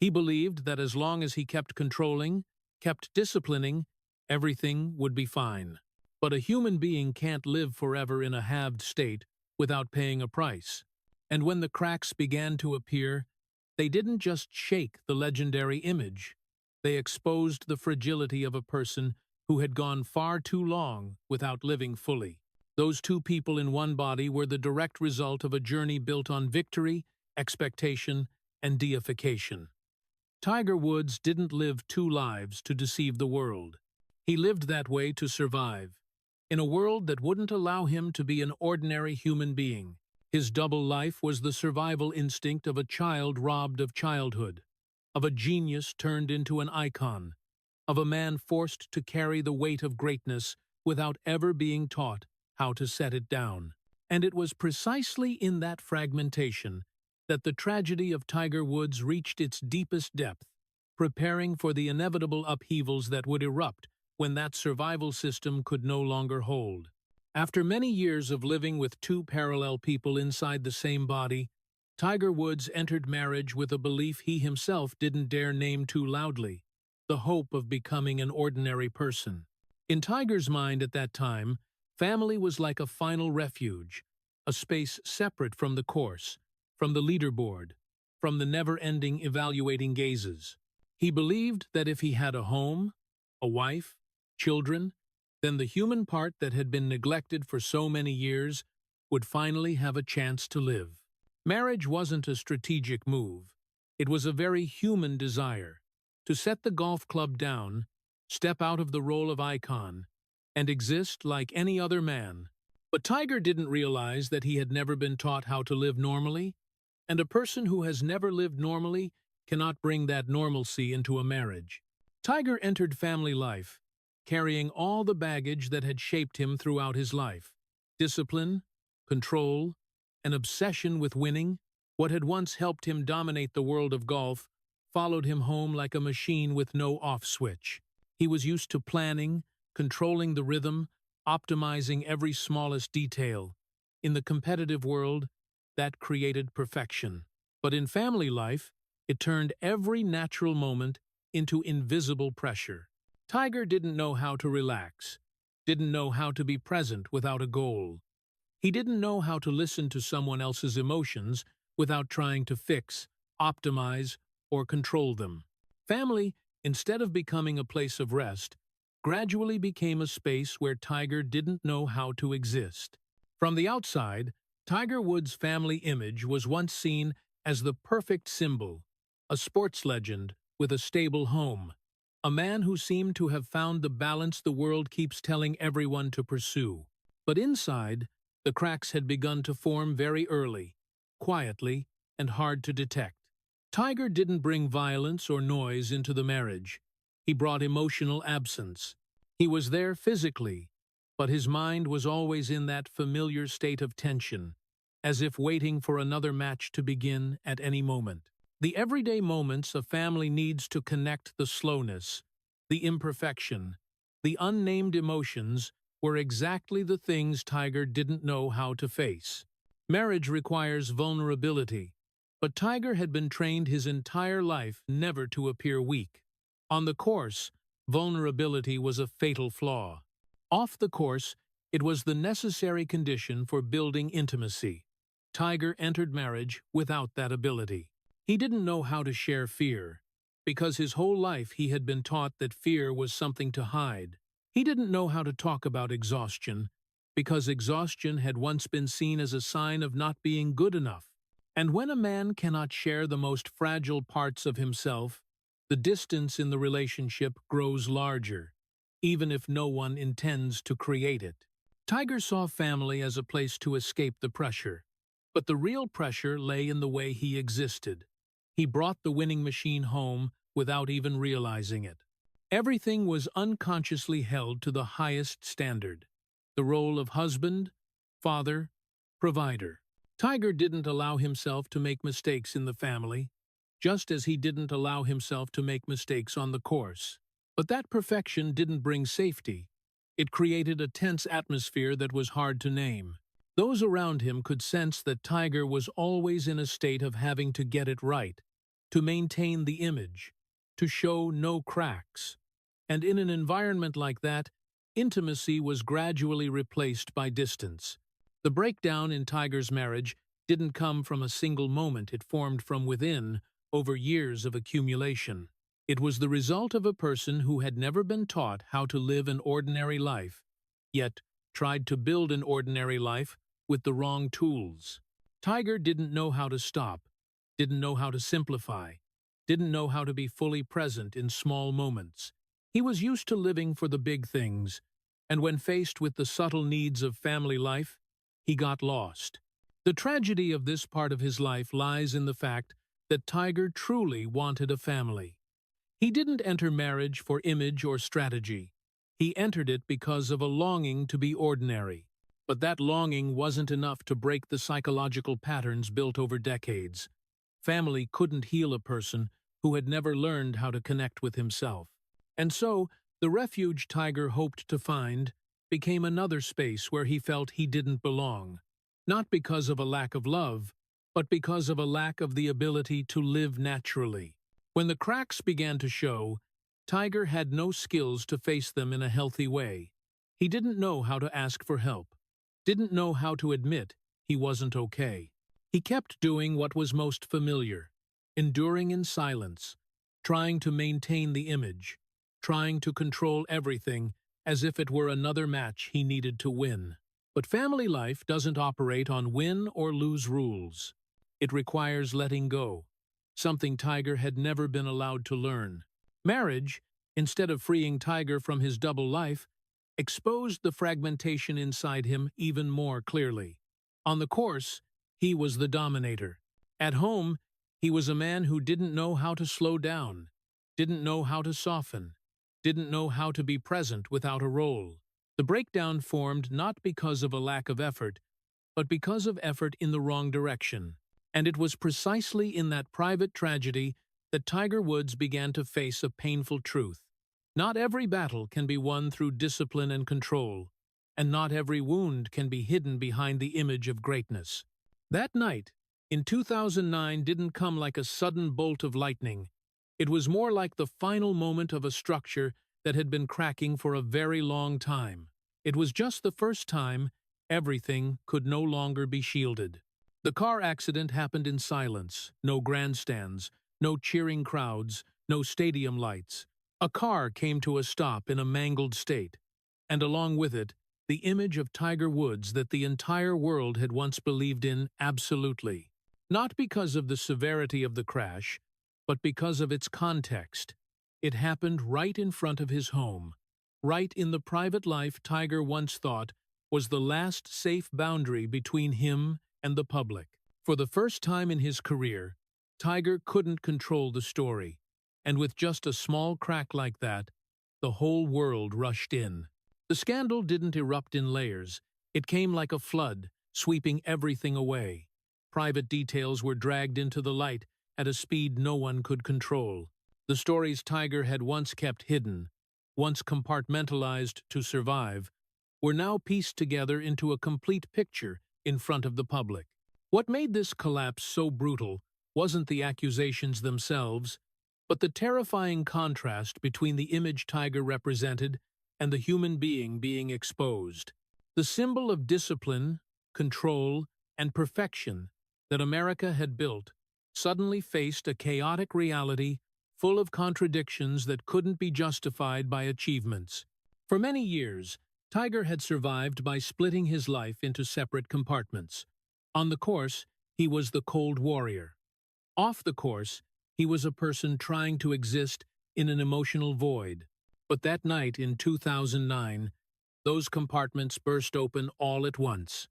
He believed that as long as he kept controlling, kept disciplining, everything would be fine. But a human being can't live forever in a halved state without paying a price. And when the cracks began to appear, They didn't just shake the legendary image. They exposed the fragility of a person who had gone far too long without living fully. Those two people in one body were the direct result of a journey built on victory, expectation, and deification. Tiger Woods didn't live two lives to deceive the world. He lived that way to survive, in a world that wouldn't allow him to be an ordinary human being. His double life was the survival instinct of a child robbed of childhood, of a genius turned into an icon, of a man forced to carry the weight of greatness without ever being taught how to set it down. And it was precisely in that fragmentation that the tragedy of Tiger Woods reached its deepest depth, preparing for the inevitable upheavals that would erupt when that survival system could no longer hold. After many years of living with two parallel people inside the same body, Tiger Woods entered marriage with a belief he himself didn't dare name too loudly: the hope of becoming an ordinary person. In Tiger's mind at that time, family was like a final refuge, a space separate from the course, from the leaderboard, from the never-ending evaluating gazes. He believed that if he had a home, a wife, children, then the human part that had been neglected for so many years would finally have a chance to live. Marriage wasn't a strategic move. It was a very human desire, to set the golf club down, step out of the role of icon, and exist like any other man. But Tiger didn't realize that he had never been taught how to live normally, and a person who has never lived normally cannot bring that normalcy into a marriage. Tiger entered family life, carrying all the baggage that had shaped him throughout his life: discipline, control, an obsession with winning. What had once helped him dominate the world of golf followed him home like a machine with no off switch. He was used to planning, controlling the rhythm, optimizing every smallest detail. In the competitive world, that created perfection. But in family life, it turned every natural moment into invisible pressure. Tiger didn't know how to relax, didn't know how to be present without a goal. He didn't know how to listen to someone else's emotions without trying to fix, optimize, or control them. Family, instead of becoming a place of rest, gradually became a space where Tiger didn't know how to exist. From the outside, Tiger Woods' family image was once seen as the perfect symbol, a sports legend with a stable home, a man who seemed to have found the balance the world keeps telling everyone to pursue. But inside, the cracks had begun to form very early, quietly, and hard to detect. Tiger didn't bring violence or noise into the marriage. He brought emotional absence. He was there physically, but his mind was always in that familiar state of tension, as if waiting for another match to begin at any moment. The everyday moments a family needs to connect: the slowness, the imperfection, the unnamed emotions, were exactly the things Tiger didn't know how to face. Marriage requires vulnerability, but Tiger had been trained his entire life never to appear weak. On the course, vulnerability was a fatal flaw. Off the course, it was the necessary condition for building intimacy. Tiger entered marriage without that ability. He didn't know how to share fear, because his whole life he had been taught that fear was something to hide. He didn't know how to talk about exhaustion, because exhaustion had once been seen as a sign of not being good enough. And when a man cannot share the most fragile parts of himself, the distance in the relationship grows larger, even if no one intends to create it. Tiger saw family as a place to escape the pressure, but the real pressure lay in the way he existed. He brought the winning machine home without even realizing it. Everything was unconsciously held to the highest standard: the role of husband, father, provider. Tiger didn't allow himself to make mistakes in the family, just as he didn't allow himself to make mistakes on the course. But that perfection didn't bring safety. It created a tense atmosphere that was hard to name. Those around him could sense that Tiger was always in a state of having to get it right, to maintain the image, to show no cracks. And in an environment like that, intimacy was gradually replaced by distance. The breakdown in Tiger's marriage didn't come from a single moment. It formed from within, over years of accumulation. It was the result of a person who had never been taught how to live an ordinary life, yet tried to build an ordinary life with the wrong tools. Tiger didn't know how to stop, didn't know how to simplify, didn't know how to be fully present in small moments. He was used to living for the big things, and when faced with the subtle needs of family life, he got lost. The tragedy of this part of his life lies in the fact that Tiger truly wanted a family. He didn't enter marriage for image or strategy. He entered it because of a longing to be ordinary. But that longing wasn't enough to break the psychological patterns built over decades. Family couldn't heal a person who had never learned how to connect with himself. And so, the refuge Tiger hoped to find became another space where he felt he didn't belong, not because of a lack of love, but because of a lack of the ability to live naturally. When the cracks began to show, Tiger had no skills to face them in a healthy way. He didn't know how to ask for help, didn't know how to admit he wasn't okay. He kept doing what was most familiar, enduring in silence, trying to maintain the image, trying to control everything as if it were another match he needed to win. But family life doesn't operate on win or lose rules. It requires letting go, something Tiger had never been allowed to learn. Marriage, instead of freeing Tiger from his double life, exposed the fragmentation inside him even more clearly. On the course, he was the dominator. At home, he was a man who didn't know how to slow down, didn't know how to soften, didn't know how to be present without a role. The breakdown formed not because of a lack of effort, but because of effort in the wrong direction. And it was precisely in that private tragedy that Tiger Woods began to face a painful truth. Not every battle can be won through discipline and control, and not every wound can be hidden behind the image of greatness. That night, in 2009, didn't come like a sudden bolt of lightning. It was more like the final moment of a structure that had been cracking for a very long time. It was just the first time everything could no longer be shielded. The car accident happened in silence, no grandstands, no cheering crowds, no stadium lights. A car came to a stop in a mangled state, and along with it, the image of Tiger Woods that the entire world had once believed in absolutely. Not because of the severity of the crash, but because of its context. It happened right in front of his home, right in the private life Tiger once thought was the last safe boundary between him and the public. For the first time in his career, Tiger couldn't control the story, and with just a small crack like that, the whole world rushed in. The scandal didn't erupt in layers. It came like a flood, sweeping everything away. Private details were dragged into the light at a speed no one could control. The stories Tiger had once kept hidden, once compartmentalized to survive, were now pieced together into a complete picture in front of the public. What made this collapse so brutal wasn't the accusations themselves, but the terrifying contrast between the image Tiger represented and the human being exposed. The symbol of discipline, control, and perfection that America had built suddenly faced a chaotic reality full of contradictions that couldn't be justified by achievements. For many years, Tiger had survived by splitting his life into separate compartments. On the course, he was the cold warrior. Off the course, he was a person trying to exist in an emotional void. But that night in 2009, those compartments burst open all at once.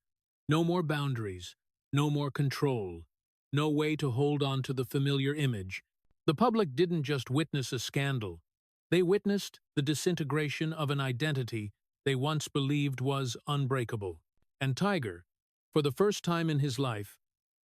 No more boundaries, no more control, no way to hold on to the familiar image. The public didn't just witness a scandal. They witnessed the disintegration of an identity they once believed was unbreakable. And Tiger, for the first time in his life,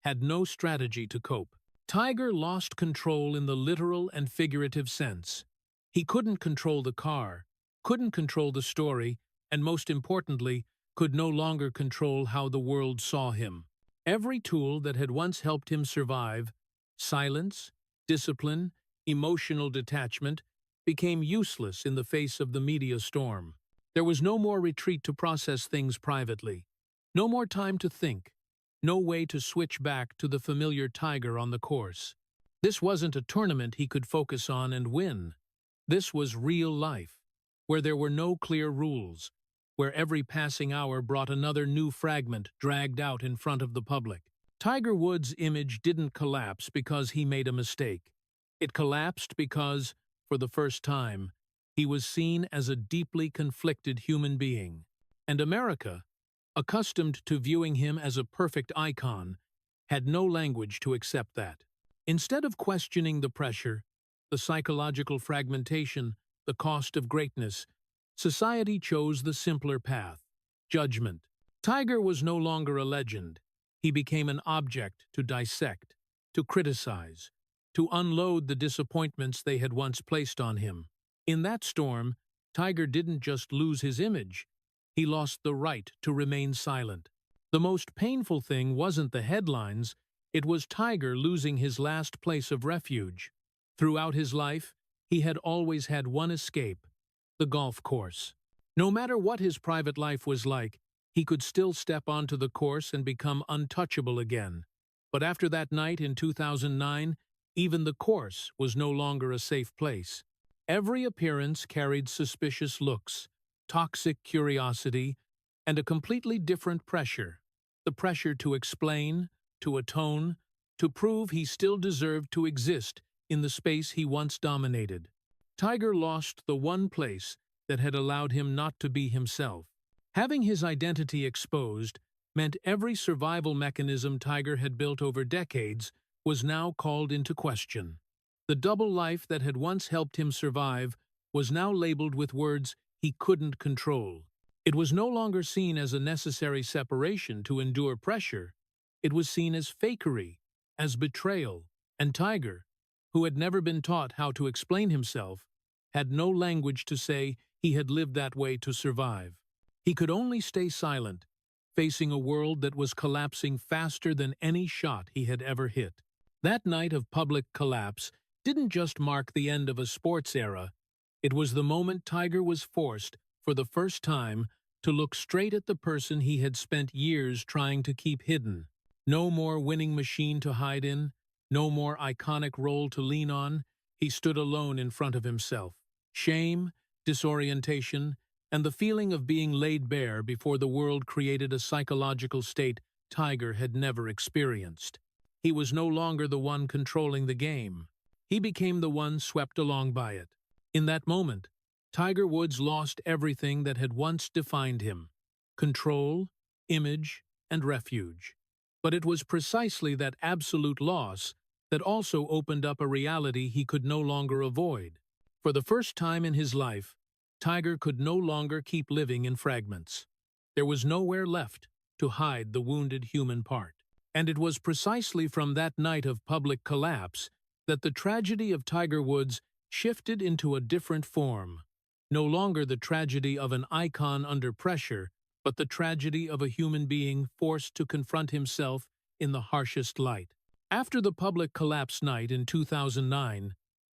had no strategy to cope. Tiger lost control in the literal and figurative sense. He couldn't control the car, couldn't control the story, and most importantly, could no longer control how the world saw him. Every tool that had once helped him survive, silence, discipline, emotional detachment, became useless in the face of the media storm. There was no more retreat to process things privately, no more time to think, no way to switch back to the familiar Tiger on the course. This wasn't a tournament he could focus on and win. This was real life, where there were no clear rules, where every passing hour brought another new fragment dragged out in front of the public. Tiger Woods' image didn't collapse because he made a mistake. It collapsed because, for the first time, he was seen as a deeply conflicted human being. And America, accustomed to viewing him as a perfect icon, had no language to accept that. Instead of questioning the pressure, the psychological fragmentation, the cost of greatness, society chose the simpler path: judgment. Tiger was no longer a legend. He became an object to dissect, to criticize, to unload the disappointments they had once placed on him. In that storm, Tiger didn't just lose his image, he lost the right to remain silent. The most painful thing wasn't the headlines, it was Tiger losing his last place of refuge. Throughout his life, he had always had one escape: the golf course. No matter what his private life was like, he could still step onto the course and become untouchable again. But after that night in 2009, even the course was no longer a safe place. Every appearance carried suspicious looks, toxic curiosity, and a completely different pressure: the pressure to explain, to atone, to prove he still deserved to exist in the space he once dominated. Tiger lost the one place that had allowed him not to be himself. Having his identity exposed meant every survival mechanism Tiger had built over decades was now called into question. The double life that had once helped him survive was now labeled with words he couldn't control. It was no longer seen as a necessary separation to endure pressure. It was seen as fakery, as betrayal, and Tiger, who had never been taught how to explain himself, had no language to say he had lived that way to survive. He could only stay silent, facing a world that was collapsing faster than any shot he had ever hit. That night of public collapse didn't just mark the end of a sports era, it was the moment Tiger was forced, for the first time, to look straight at the person he had spent years trying to keep hidden. No more winning machine to hide in, no more iconic role to lean on. He stood alone in front of himself. Shame, disorientation, and the feeling of being laid bare before the world created a psychological state Tiger had never experienced. He was no longer the one controlling the game. He became the one swept along by it. In that moment, Tiger Woods lost everything that had once defined him: control, image, and refuge. But it was precisely that absolute loss that also opened up a reality he could no longer avoid. For the first time in his life, Tiger could no longer keep living in fragments. There was nowhere left to hide the wounded human part. And it was precisely from that night of public collapse that the tragedy of Tiger Woods shifted into a different form. No longer the tragedy of an icon under pressure, but the tragedy of a human being forced to confront himself in the harshest light. After the public collapse night in 2009,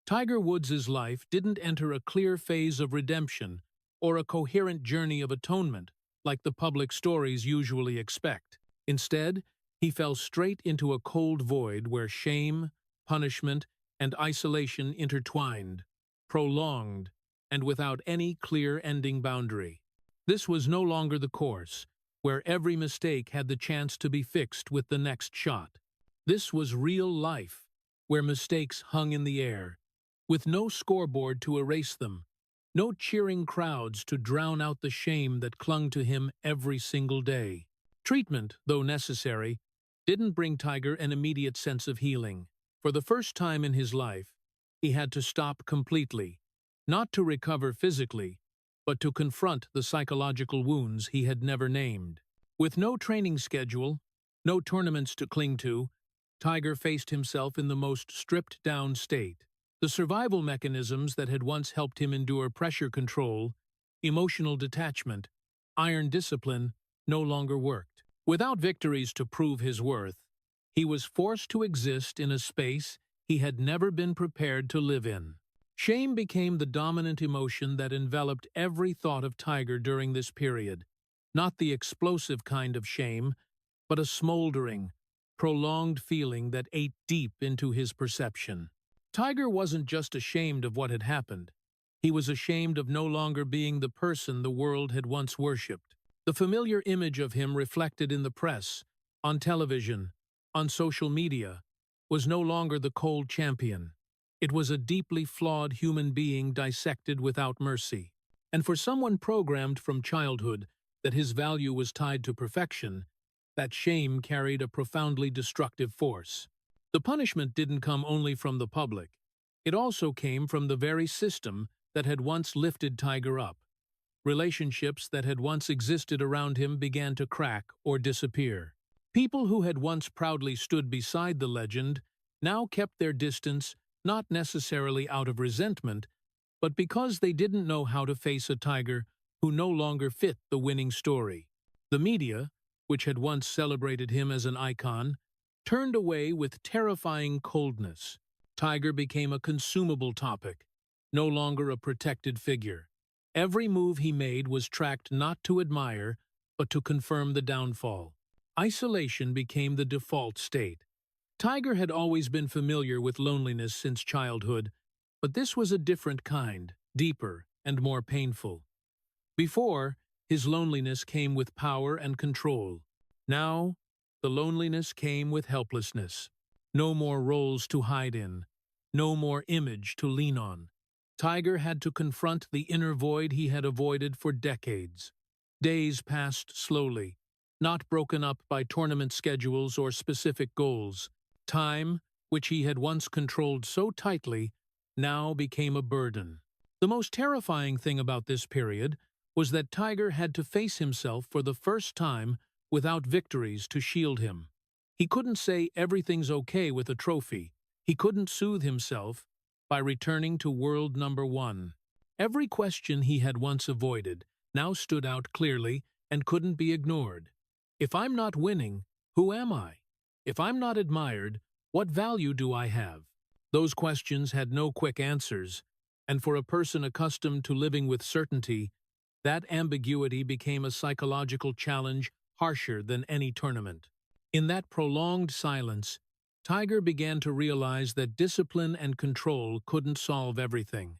Tiger Woods' life didn't enter a clear phase of redemption or a coherent journey of atonement like the public stories usually expect. Instead, he fell straight into a cold void where shame, punishment, and isolation intertwined, prolonged, and without any clear ending boundary. This was no longer the course, where every mistake had the chance to be fixed with the next shot. This was real life, where mistakes hung in the air, with no scoreboard to erase them, no cheering crowds to drown out the shame that clung to him every single day. Treatment, though necessary, didn't bring Tiger an immediate sense of healing. For the first time in his life, he had to stop completely, not to recover physically, but to confront the psychological wounds he had never named. With no training schedule, no tournaments to cling to, Tiger faced himself in the most stripped-down state. The survival mechanisms that had once helped him endure pressure control, emotional detachment, iron discipline, no longer worked. Without victories to prove his worth, he was forced to exist in a space he had never been prepared to live in. Shame became the dominant emotion that enveloped every thought of Tiger during this period. Not the explosive kind of shame, but a smoldering, prolonged feeling that ate deep into his perception. Tiger wasn't just ashamed of what had happened. He was ashamed of no longer being the person the world had once worshipped. The familiar image of him reflected in the press, on television, on social media, was no longer the cold champion. It was a deeply flawed human being dissected without mercy. And for someone programmed from childhood that his value was tied to perfection, that shame carried a profoundly destructive force. The punishment didn't come only from the public. It also came from the very system that had once lifted Tiger up. Relationships that had once existed around him began to crack or disappear. People who had once proudly stood beside the legend now kept their distance, not necessarily out of resentment, but because they didn't know how to face a Tiger who no longer fit the winning story. The media, which had once celebrated him as an icon, turned away with terrifying coldness. Tiger became a consumable topic, no longer a protected figure. Every move he made was tracked not to admire, but to confirm the downfall. Isolation became the default state. Tiger had always been familiar with loneliness since childhood, but this was a different kind, deeper and more painful. Before, his loneliness came with power and control. Now, the loneliness came with helplessness. No more roles to hide in, no more image to lean on. Tiger had to confront the inner void he had avoided for decades. Days passed slowly, not broken up by tournament schedules or specific goals. Time, which he had once controlled so tightly, now became a burden. The most terrifying thing about this period was that Tiger had to face himself for the first time without victories to shield him. He couldn't say everything's okay with a trophy. He couldn't soothe himself by returning to world number one. Every question he had once avoided now stood out clearly and couldn't be ignored. If I'm not winning, who am I? If I'm not admired, what value do I have? Those questions had no quick answers, and for a person accustomed to living with certainty, that ambiguity became a psychological challenge harsher than any tournament. In that prolonged silence, Tiger began to realize that discipline and control couldn't solve everything.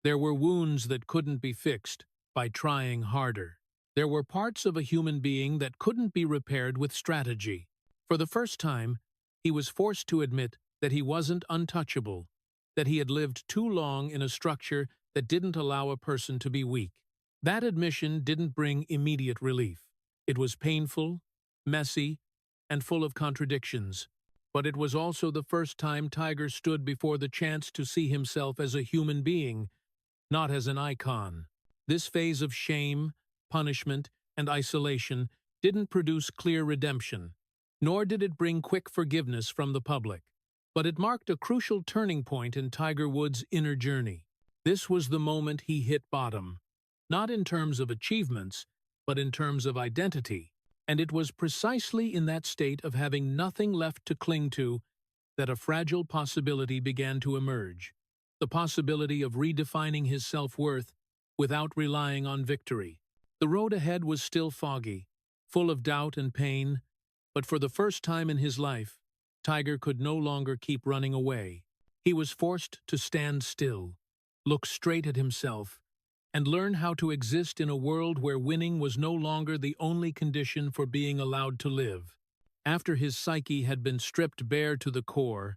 There were wounds that couldn't be fixed by trying harder. There were parts of a human being that couldn't be repaired with strategy. For the first time, he was forced to admit that he wasn't untouchable, that he had lived too long in a structure that didn't allow a person to be weak. That admission didn't bring immediate relief. It was painful, messy, and full of contradictions. But it was also the first time Tiger stood before the chance to see himself as a human being, not as an icon. This phase of shame, punishment, and isolation didn't produce clear redemption, nor did it bring quick forgiveness from the public. But it marked a crucial turning point in Tiger Woods' inner journey. This was the moment he hit bottom, not in terms of achievements, but in terms of identity. And it was precisely in that state of having nothing left to cling to that a fragile possibility began to emerge. The possibility of redefining his self-worth without relying on victory. The road ahead was still foggy, full of doubt and pain, but for the first time in his life, Tiger could no longer keep running away. He was forced to stand still, look straight at himself, and learn how to exist in a world where winning was no longer the only condition for being allowed to live. After his psyche had been stripped bare to the core,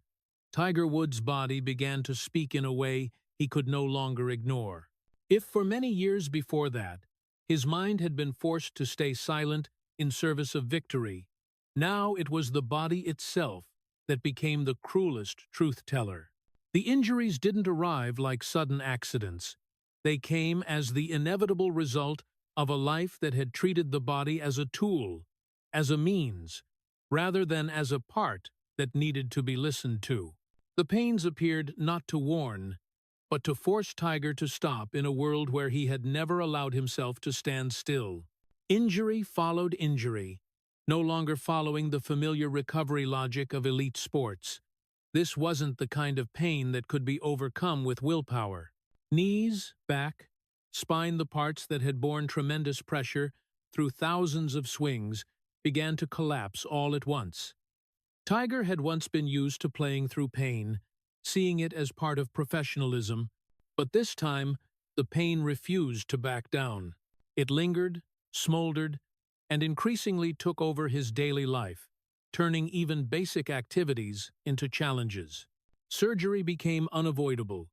Tiger Woods' body began to speak in a way he could no longer ignore. If for many years before that, his mind had been forced to stay silent in service of victory, now it was the body itself that became the cruelest truth-teller. The injuries didn't arrive like sudden accidents. They came as the inevitable result of a life that had treated the body as a tool, as a means, rather than as a part that needed to be listened to. The pains appeared not to warn, but to force Tiger to stop in a world where he had never allowed himself to stand still. Injury followed injury, no longer following the familiar recovery logic of elite sports. This wasn't the kind of pain that could be overcome with willpower. Knees, back, spine, the parts that had borne tremendous pressure through thousands of swings, began to collapse all at once. Tiger had once been used to playing through pain, seeing it as part of professionalism, but this time the pain refused to back down. It lingered, smoldered, and increasingly took over his daily life, turning even basic activities into challenges. Surgery became unavoidable,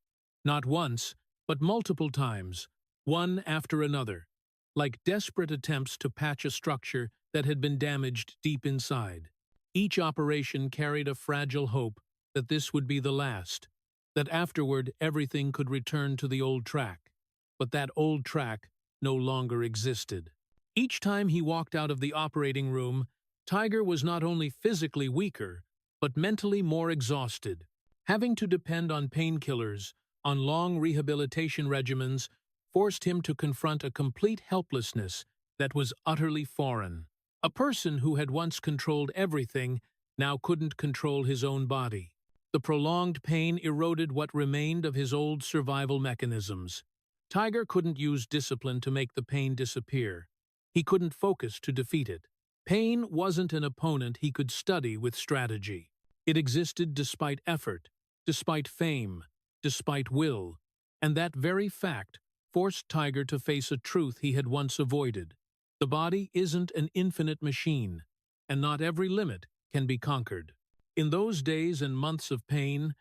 not once, but multiple times, one after another, like desperate attempts to patch a structure that had been damaged deep inside. Each operation carried a fragile hope that this would be the last, that afterward everything could return to the old track. But that old track no longer existed. Each time he walked out of the operating room, Tiger was not only physically weaker, but mentally more exhausted. Having to depend on painkillers, on long rehabilitation regimens, forced him to confront a complete helplessness that was utterly foreign. A person who had once controlled everything now couldn't control his own body. The prolonged pain eroded what remained of his old survival mechanisms. Tiger couldn't use discipline to make the pain disappear. He couldn't focus to defeat it. Pain wasn't an opponent he could study with strategy. It existed despite effort, despite fame, despite will, and that very fact forced Tiger to face a truth he had once avoided. The body isn't an infinite machine, and not every limit can be conquered. In those days and months of pain,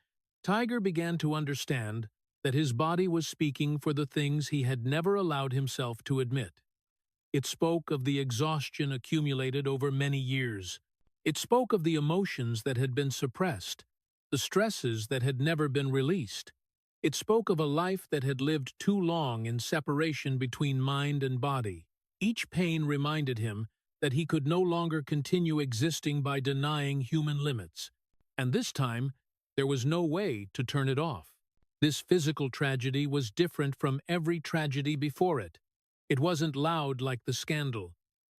Tiger began to understand that his body was speaking for the things he had never allowed himself to admit. It spoke of the exhaustion accumulated over many years. It spoke of the emotions that had been suppressed, the stresses that had never been released. It spoke of a life that had lived too long in separation between mind and body. Each pain reminded him that he could no longer continue existing by denying human limits, and this time there was no way to turn it off. This physical tragedy was different from every tragedy before it. It wasn't loud like the scandal.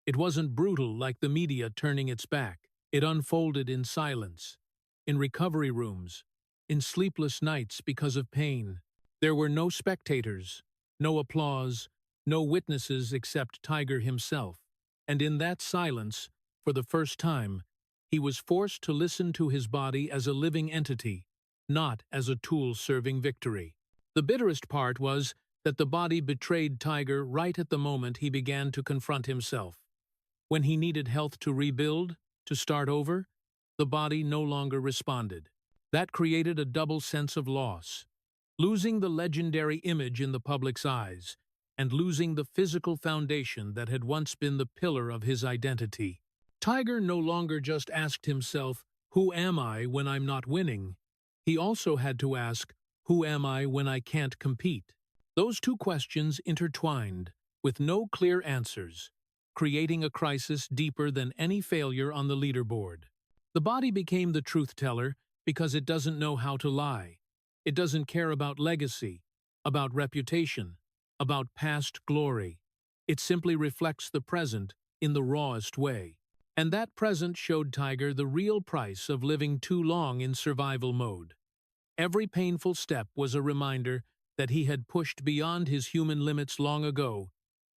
It wasn't brutal like the media turning its back. It unfolded in silence, in recovery rooms, in sleepless nights because of pain. There were no spectators, no applause, no witnesses except Tiger himself. And in that silence, for the first time, he was forced to listen to his body as a living entity, not as a tool serving victory. The bitterest part was that the body betrayed Tiger right at the moment he began to confront himself. When he needed health to rebuild, to start over, the body no longer responded. That created a double sense of loss, losing the legendary image in the public's eyes, and losing the physical foundation that had once been the pillar of his identity. Tiger no longer just asked himself, "Who am I when I'm not winning?" He also had to ask, "Who am I when I can't compete?" Those two questions intertwined, with no clear answers, creating a crisis deeper than any failure on the leaderboard. The body became the truth-teller because it doesn't know how to lie. It doesn't care about legacy, about reputation, about past glory. It simply reflects the present in the rawest way. And that present showed Tiger the real price of living too long in survival mode. Every painful step was a reminder that he had pushed beyond his human limits long ago,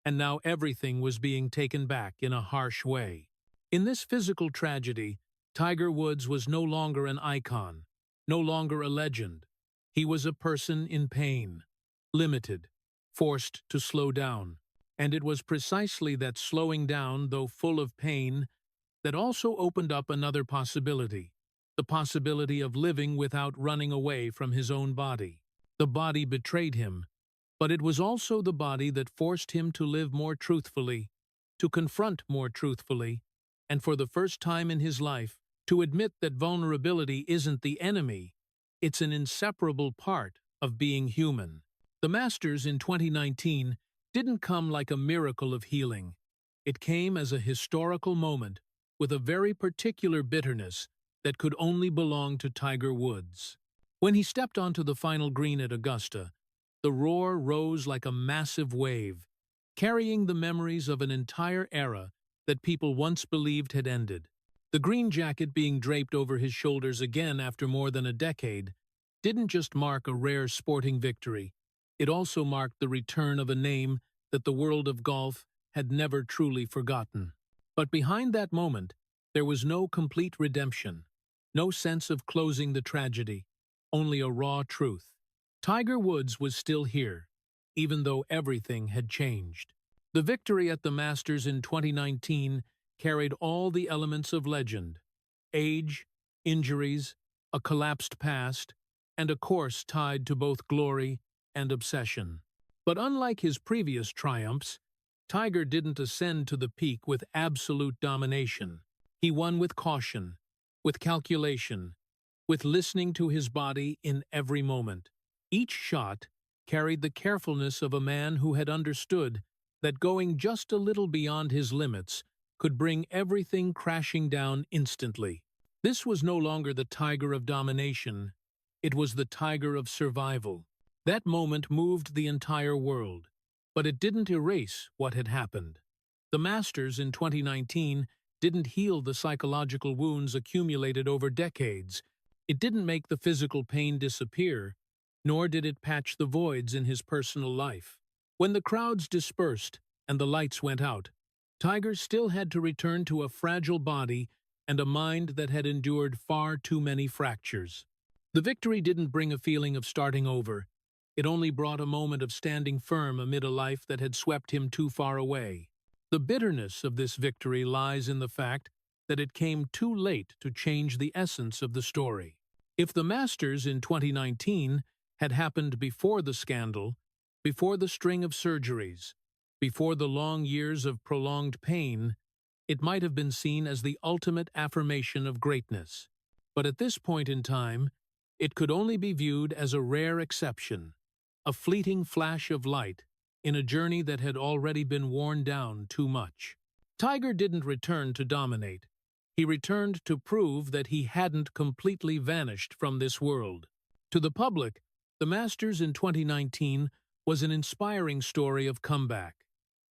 and now everything was being taken back in a harsh way. In this physical tragedy, Tiger Woods was no longer an icon, no longer a legend. He was a person in pain, limited, forced to slow down. And it was precisely that slowing down, though full of pain, that also opened up another possibility, the possibility of living without running away from his own body. The body betrayed him, but it was also the body that forced him to live more truthfully, to confront more truthfully, and for the first time in his life, to admit that vulnerability isn't the enemy, it's an inseparable part of being human. The Masters in 2019 didn't come like a miracle of healing. It came as a historical moment with a very particular bitterness that could only belong to Tiger Woods. When he stepped onto the final green at Augusta, the roar rose like a massive wave, carrying the memories of an entire era that people once believed had ended. The green jacket being draped over his shoulders again after more than a decade didn't just mark a rare sporting victory, it also marked the return of a name that the world of golf had never truly forgotten. But behind that moment, there was no complete redemption. No sense of closing the tragedy, only a raw truth. Tiger Woods was still here, even though everything had changed. The victory at the Masters in 2019 carried all the elements of legend: age, injuries, a collapsed past, and a course tied to both glory and obsession. But unlike his previous triumphs, Tiger didn't ascend to the peak with absolute domination. He won with caution, with calculation, with listening to his body in every moment. Each shot carried the carefulness of a man who had understood that going just a little beyond his limits could bring everything crashing down instantly. This was no longer the tiger of domination, it was the tiger of survival. That moment moved the entire world, but it didn't erase what had happened. The Masters in 2019 didn't heal the psychological wounds accumulated over decades. It didn't make the physical pain disappear, nor did it patch the voids in his personal life. When the crowds dispersed and the lights went out, Tiger still had to return to a fragile body and a mind that had endured far too many fractures. The victory didn't bring a feeling of starting over. It only brought a moment of standing firm amid a life that had swept him too far away. The bitterness of this victory lies in the fact that it came too late to change the essence of the story. If the Masters in 2019 had happened before the scandal, before the string of surgeries, before the long years of prolonged pain, it might have been seen as the ultimate affirmation of greatness. But at this point in time, it could only be viewed as a rare exception, a fleeting flash of light in a journey that had already been worn down too much. Tiger didn't return to dominate. He returned to prove that he hadn't completely vanished from this world. To the public, the Masters in 2019 was an inspiring story of comeback.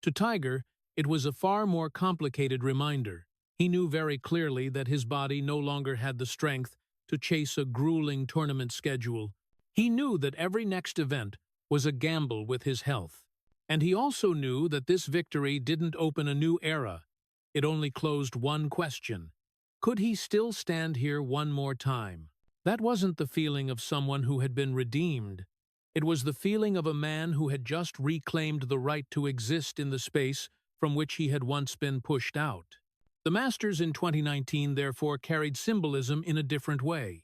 To Tiger, it was a far more complicated reminder. He knew very clearly that his body no longer had the strength to chase a grueling tournament schedule. He knew that every next event was a gamble with his health. And he also knew that this victory didn't open a new era. It only closed one question. Could he still stand here one more time? That wasn't the feeling of someone who had been redeemed. It was the feeling of a man who had just reclaimed the right to exist in the space from which he had once been pushed out. The Masters in 2019 therefore carried symbolism in a different way.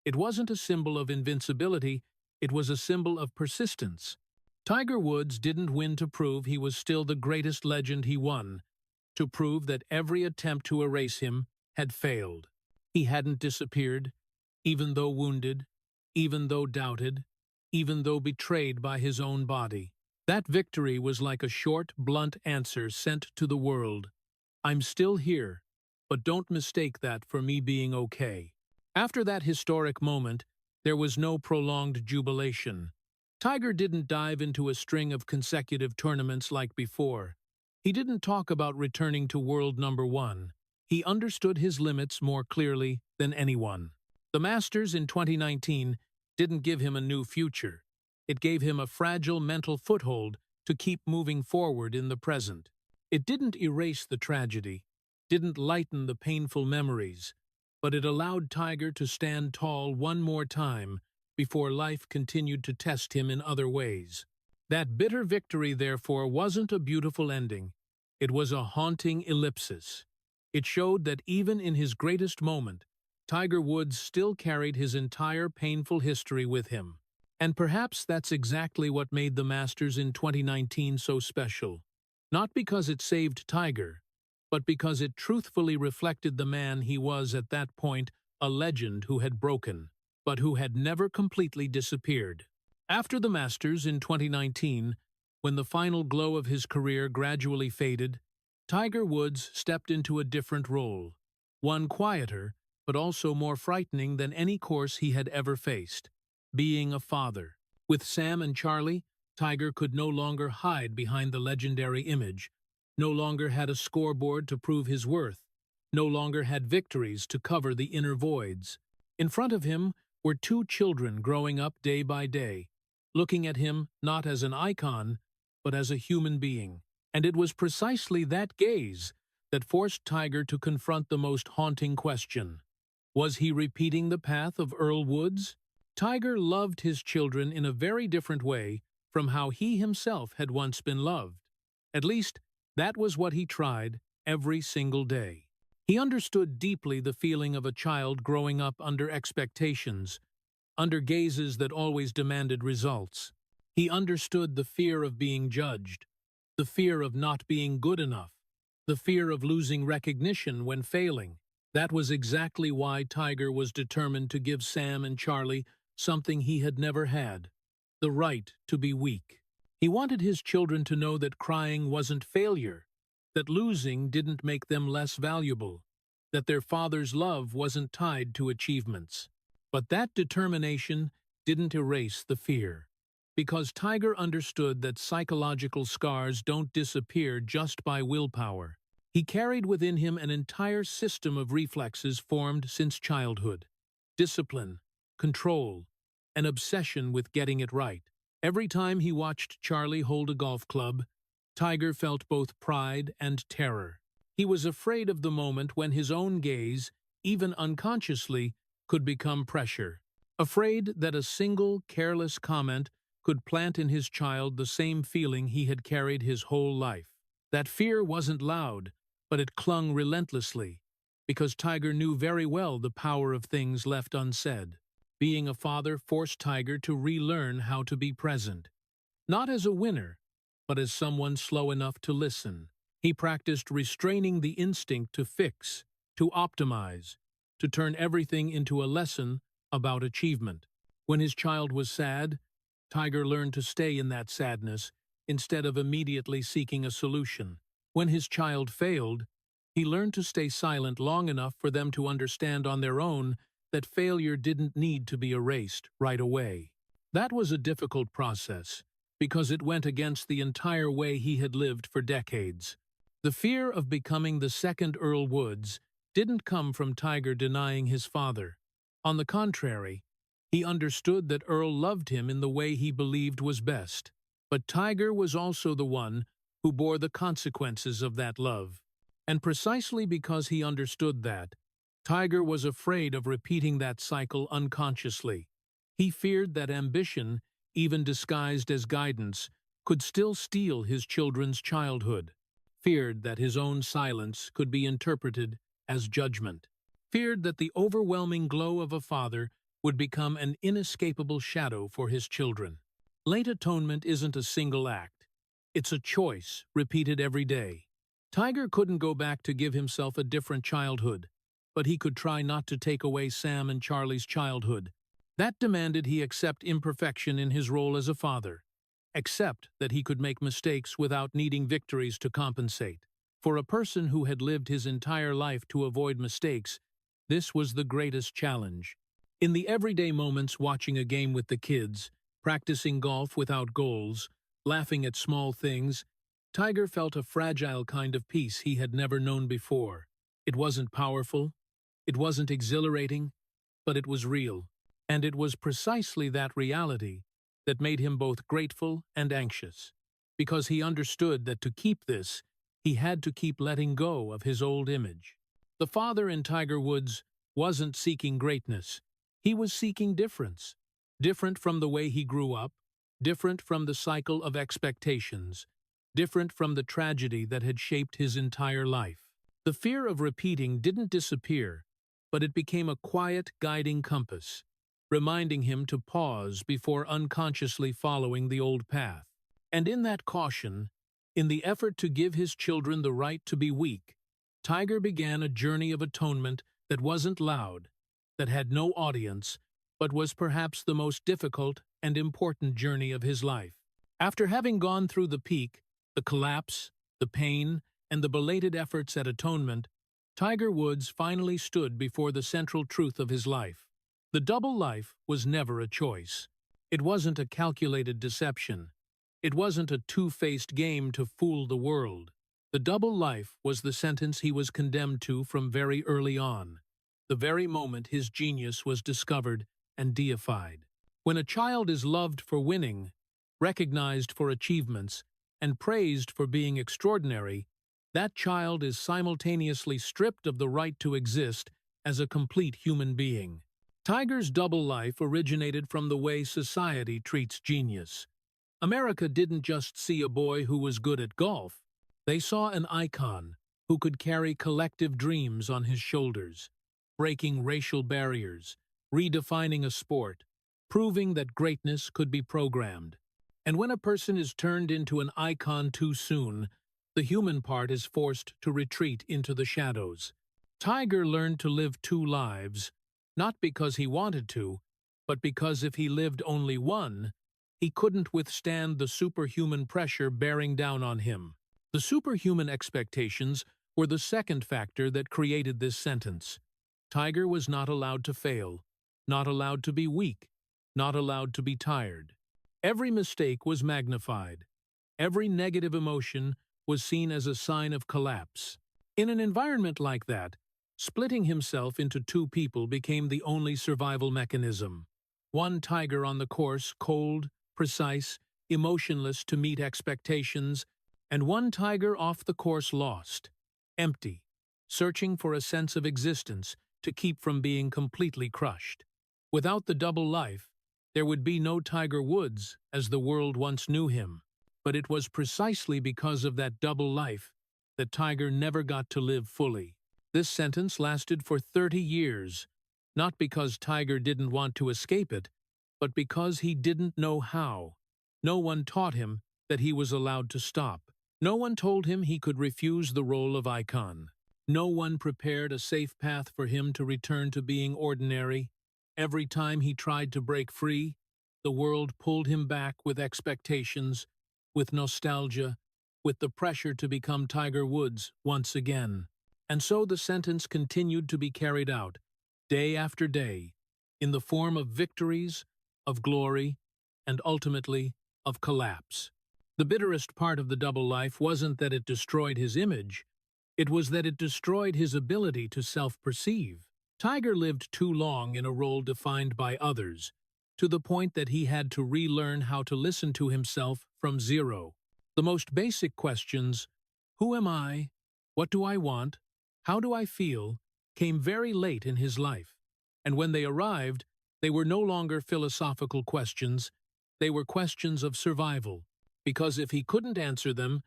It wasn't a symbol of invincibility, it was a symbol of persistence. Tiger Woods didn't win to prove he was still the greatest legend. He won to prove that every attempt to erase him had failed. He hadn't disappeared, even though wounded, even though doubted, even though betrayed by his own body. That victory was like a short, blunt answer sent to the world. I'm still here, but don't mistake that for me being okay. After that historic moment, there was no prolonged jubilation. Tiger didn't dive into a string of consecutive tournaments like before. He didn't talk about returning to world number one. He understood his limits more clearly than anyone. The Masters in 2019 didn't give him a new future. It gave him a fragile mental foothold to keep moving forward in the present. It didn't erase the tragedy, didn't lighten the painful memories, but it allowed Tiger to stand tall one more time before life continued to test him in other ways. That bitter victory, therefore, wasn't a beautiful ending. It was a haunting ellipsis. It showed that even in his greatest moment, Tiger Woods still carried his entire painful history with him. And perhaps that's exactly what made the Masters in 2019 so special. Not because it saved Tiger, but because it truthfully reflected the man he was at that point, a legend who had broken, but who had never completely disappeared. After the Masters in 2019, when the final glow of his career gradually faded, Tiger Woods stepped into a different role, one quieter, but also more frightening than any course he had ever faced: being a father. With Sam and Charlie, Tiger could no longer hide behind the legendary image, no longer had a scoreboard to prove his worth, no longer had victories to cover the inner voids. In front of him were two children growing up day by day, looking at him not as an icon, but as a human being. And it was precisely that gaze that forced Tiger to confront the most haunting question. Was he repeating the path of Earl Woods? Tiger loved his children in a very different way from how he himself had once been loved. At least, that was what he tried every single day. He understood deeply the feeling of a child growing up under expectations, under gazes that always demanded results. He understood the fear of being judged, the fear of not being good enough, the fear of losing recognition when failing. That was exactly why Tiger was determined to give Sam and Charlie something he had never had: the right to be weak. He wanted his children to know that crying wasn't failure, that losing didn't make them less valuable, that their father's love wasn't tied to achievements. But that determination didn't erase the fear, because Tiger understood that psychological scars don't disappear just by willpower. He carried within him an entire system of reflexes formed since childhood: discipline, control, an obsession with getting it right. Every time he watched Charlie hold a golf club, Tiger felt both pride and terror. He was afraid of the moment when his own gaze, even unconsciously, could become pressure. Afraid that a single careless comment could plant in his child the same feeling he had carried his whole life. That fear wasn't loud, but it clung relentlessly, because Tiger knew very well the power of things left unsaid. Being a father forced Tiger to relearn how to be present, not as a winner, but as someone slow enough to listen. He practiced restraining the instinct to fix, to optimize, to turn everything into a lesson about achievement. When his child was sad, Tiger learned to stay in that sadness instead of immediately seeking a solution. When his child failed, he learned to stay silent long enough for them to understand on their own that failure didn't need to be erased right away. That was a difficult process, because it went against the entire way he had lived for decades. The fear of becoming the second Earl Woods didn't come from Tiger denying his father. On the contrary, he understood that Earl loved him in the way he believed was best. But Tiger was also the one who bore the consequences of that love. And precisely because he understood that, Tiger was afraid of repeating that cycle unconsciously. He feared that ambition, even disguised as guidance, could still steal his children's childhood. Feared that his own silence could be interpreted as judgment. Feared that the overwhelming glow of a father would become an inescapable shadow for his children. Late atonement isn't a single act. It's a choice, repeated every day. Tiger couldn't go back to give himself a different childhood, but he could try not to take away Sam and Charlie's childhood. That demanded he accept imperfection in his role as a father, accept that he could make mistakes without needing victories to compensate. For a person who had lived his entire life to avoid mistakes, this was the greatest challenge. In the everyday moments watching a game with the kids, practicing golf without goals, laughing at small things, Tiger felt a fragile kind of peace he had never known before. It wasn't powerful, it wasn't exhilarating, but it was real. And it was precisely that reality that made him both grateful and anxious, because he understood that to keep this, he had to keep letting go of his old image. The father in Tiger Woods wasn't seeking greatness. He was seeking difference. Different from the way he grew up, different from the cycle of expectations, different from the tragedy that had shaped his entire life. The fear of repeating didn't disappear, but it became a quiet, guiding compass, reminding him to pause before unconsciously following the old path. And in that caution, in the effort to give his children the right to be weak, Tiger began a journey of atonement that wasn't loud, that had no audience, but was perhaps the most difficult and important journey of his life. After having gone through the peak, the collapse, the pain, and the belated efforts at atonement, Tiger Woods finally stood before the central truth of his life. The double life was never a choice. It wasn't a calculated deception. It wasn't a two-faced game to fool the world. The double life was the sentence he was condemned to from very early on, the very moment his genius was discovered and deified. When a child is loved for winning, recognized for achievements, and praised for being extraordinary, that child is simultaneously stripped of the right to exist as a complete human being. Tiger's double life originated from the way society treats genius. America didn't just see a boy who was good at golf. They saw an icon who could carry collective dreams on his shoulders, breaking racial barriers, redefining a sport, proving that greatness could be programmed. And when a person is turned into an icon too soon, the human part is forced to retreat into the shadows. Tiger learned to live two lives, not because he wanted to, but because if he lived only one, he couldn't withstand the superhuman pressure bearing down on him. The superhuman expectations were the second factor that created this sentence. Tiger was not allowed to fail, not allowed to be weak, not allowed to be tired. Every mistake was magnified. Every negative emotion was seen as a sign of collapse. In an environment like that, splitting himself into two people became the only survival mechanism. One Tiger on the course, cold, precise, emotionless to meet expectations, and one Tiger off the course lost, empty, searching for a sense of existence to keep from being completely crushed. Without the double life, there would be no Tiger Woods as the world once knew him. But it was precisely because of that double life that Tiger never got to live fully. This sentence lasted for 30 years, not because Tiger didn't want to escape it, but because he didn't know how. No one taught him that he was allowed to stop. No one told him he could refuse the role of icon. No one prepared a safe path for him to return to being ordinary. Every time he tried to break free, the world pulled him back with expectations, with nostalgia, with the pressure to become Tiger Woods once again. And so the sentence continued to be carried out, day after day, in the form of victories, of glory, and ultimately of collapse. The bitterest part of the double life wasn't that it destroyed his image, it was that it destroyed his ability to self-perceive. Tiger lived too long in a role defined by others, to the point that he had to relearn how to listen to himself from zero. The most basic questions, who am I? What do I want? How do I feel? Came very late in his life. And when they arrived, they were no longer philosophical questions, they were questions of survival, because if he couldn't answer them,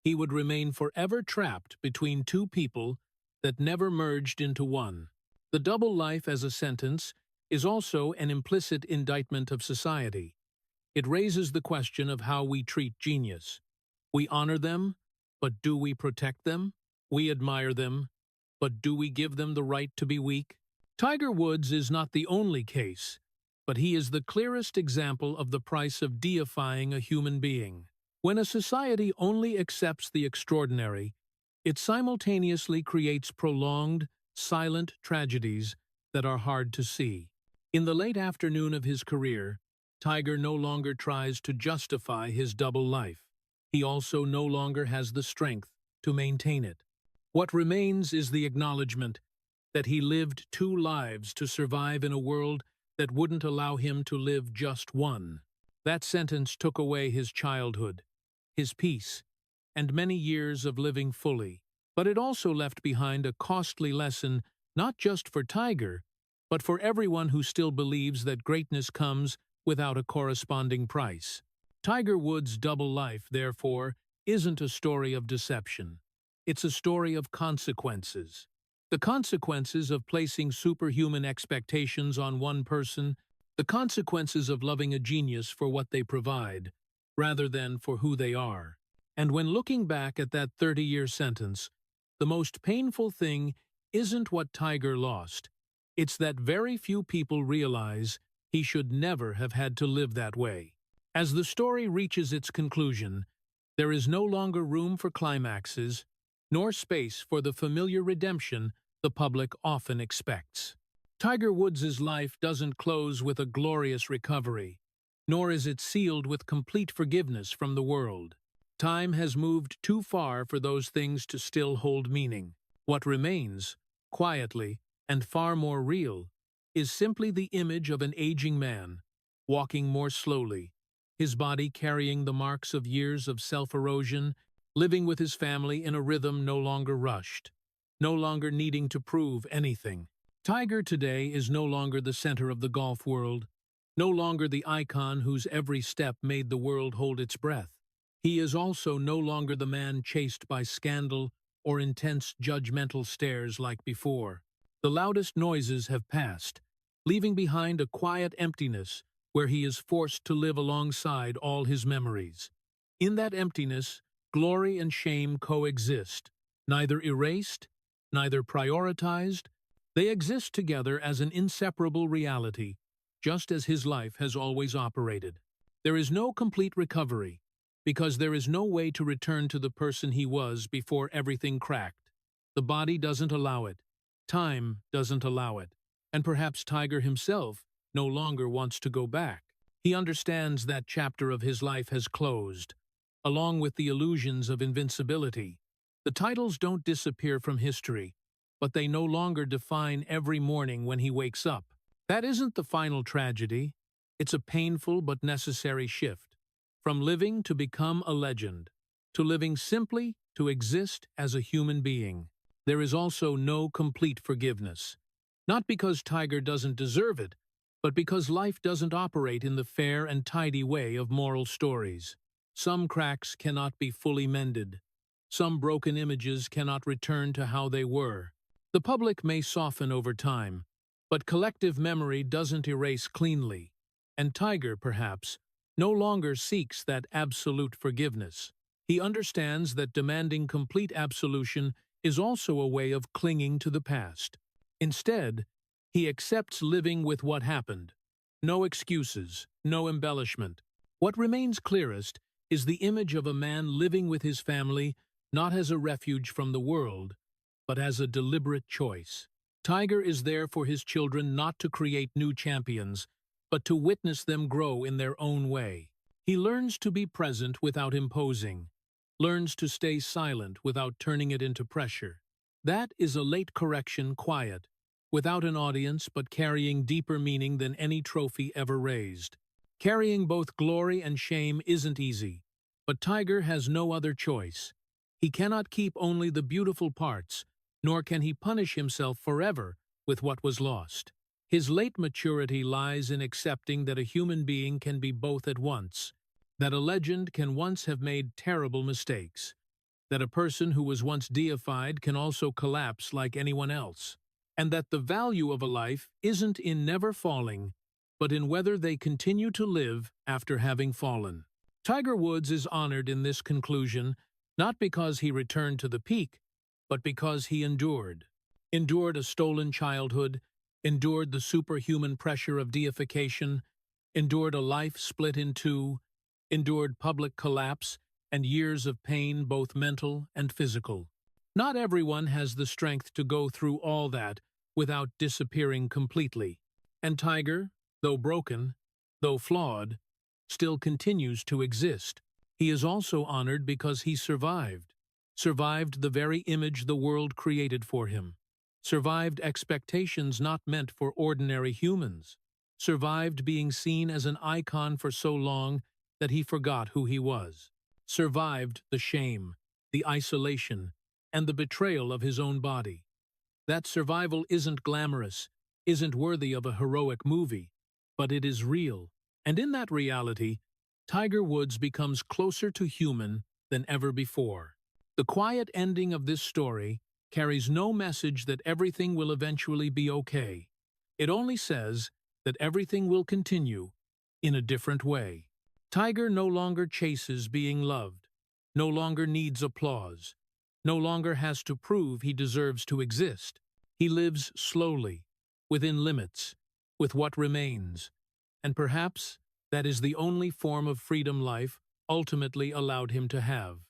he would remain forever trapped between two people that never merged into one. The double life as a sentence is also an implicit indictment of society. It raises the question of how we treat genius. We honor them, but do we protect them? We admire them, but do we give them the right to be weak? Tiger Woods is not the only case, but he is the clearest example of the price of deifying a human being. When a society only accepts the extraordinary, it simultaneously creates prolonged, silent tragedies that are hard to see. In the late afternoon of his career, Tiger no longer tries to justify his double life. He also no longer has the strength to maintain it. What remains is the acknowledgement that he lived two lives to survive in a world that wouldn't allow him to live just one. That sentence took away his childhood, his peace, and many years of living fully. But it also left behind a costly lesson not just for Tiger, but for everyone who still believes that greatness comes without a corresponding price. Tiger Woods' double life, therefore, isn't a story of deception. It's a story of consequences. The consequences of placing superhuman expectations on one person, the consequences of loving a genius for what they provide, rather than for who they are. And when looking back at that 30-year sentence, the most painful thing isn't what Tiger lost. It's that very few people realize he should never have had to live that way. As the story reaches its conclusion, there is no longer room for climaxes, nor space for the familiar redemption the public often expects. Tiger Woods' life doesn't close with a glorious recovery, nor is it sealed with complete forgiveness from the world. Time has moved too far for those things to still hold meaning. What remains, quietly and far more real, is simply the image of an aging man, walking more slowly, his body carrying the marks of years of self-erosion, living with his family in a rhythm no longer rushed, no longer needing to prove anything. Tiger today is no longer the center of the golf world, no longer the icon whose every step made the world hold its breath. He is also no longer the man chased by scandal or intense judgmental stares like before. The loudest noises have passed, leaving behind a quiet emptiness where he is forced to live alongside all his memories. In that emptiness, glory and shame coexist, neither erased, neither prioritized. They exist together as an inseparable reality, just as his life has always operated. There is no complete recovery, because there is no way to return to the person he was before everything cracked. The body doesn't allow it. Time doesn't allow it. And perhaps Tiger himself no longer wants to go back. He understands that chapter of his life has closed, along with the illusions of invincibility. The titles don't disappear from history, but they no longer define every morning when he wakes up. That isn't the final tragedy. It's a painful but necessary shift. From living to become a legend, to living simply to exist as a human being. There is also no complete forgiveness. Not because Tiger doesn't deserve it, but because life doesn't operate in the fair and tidy way of moral stories. Some cracks cannot be fully mended. Some broken images cannot return to how they were. The public may soften over time, but collective memory doesn't erase cleanly. And Tiger, perhaps, no longer seeks that absolute forgiveness. He understands that demanding complete absolution is also a way of clinging to the past. Instead, he accepts living with what happened. No excuses, no embellishment. What remains clearest is the image of a man living with his family, not as a refuge from the world, but as a deliberate choice. Tiger is there for his children not to create new champions, but to witness them grow in their own way. He learns to be present without imposing, learns to stay silent without turning it into pressure. That is a late correction quiet, without an audience but carrying deeper meaning than any trophy ever raised. Carrying both glory and shame isn't easy, but Tiger has no other choice. He cannot keep only the beautiful parts, nor can he punish himself forever with what was lost. His late maturity lies in accepting that a human being can be both at once, that a legend can once have made terrible mistakes, that a person who was once deified can also collapse like anyone else, and that the value of a life isn't in never falling, but in whether they continue to live after having fallen. Tiger Woods is honored in this conclusion, not because he returned to the peak, but because he endured. Endured a stolen childhood, endured the superhuman pressure of deification, endured a life split in two, endured public collapse and years of pain, both mental and physical. Not everyone has the strength to go through all that without disappearing completely. And Tiger, though broken, though flawed, still continues to exist. He is also honored because he survived the very image the world created for him, survived expectations not meant for ordinary humans, survived being seen as an icon for so long that he forgot who he was, survived the shame, the isolation, and the betrayal of his own body. That survival isn't glamorous, isn't worthy of a heroic movie, but it is real. And in that reality, Tiger Woods becomes closer to human than ever before. The quiet ending of this story carries no message that everything will eventually be okay. It only says that everything will continue in a different way. Tiger no longer chases being loved, no longer needs applause, no longer has to prove he deserves to exist. He lives slowly, within limits, with what remains, and perhaps that is the only form of freedom life ultimately allowed him to have.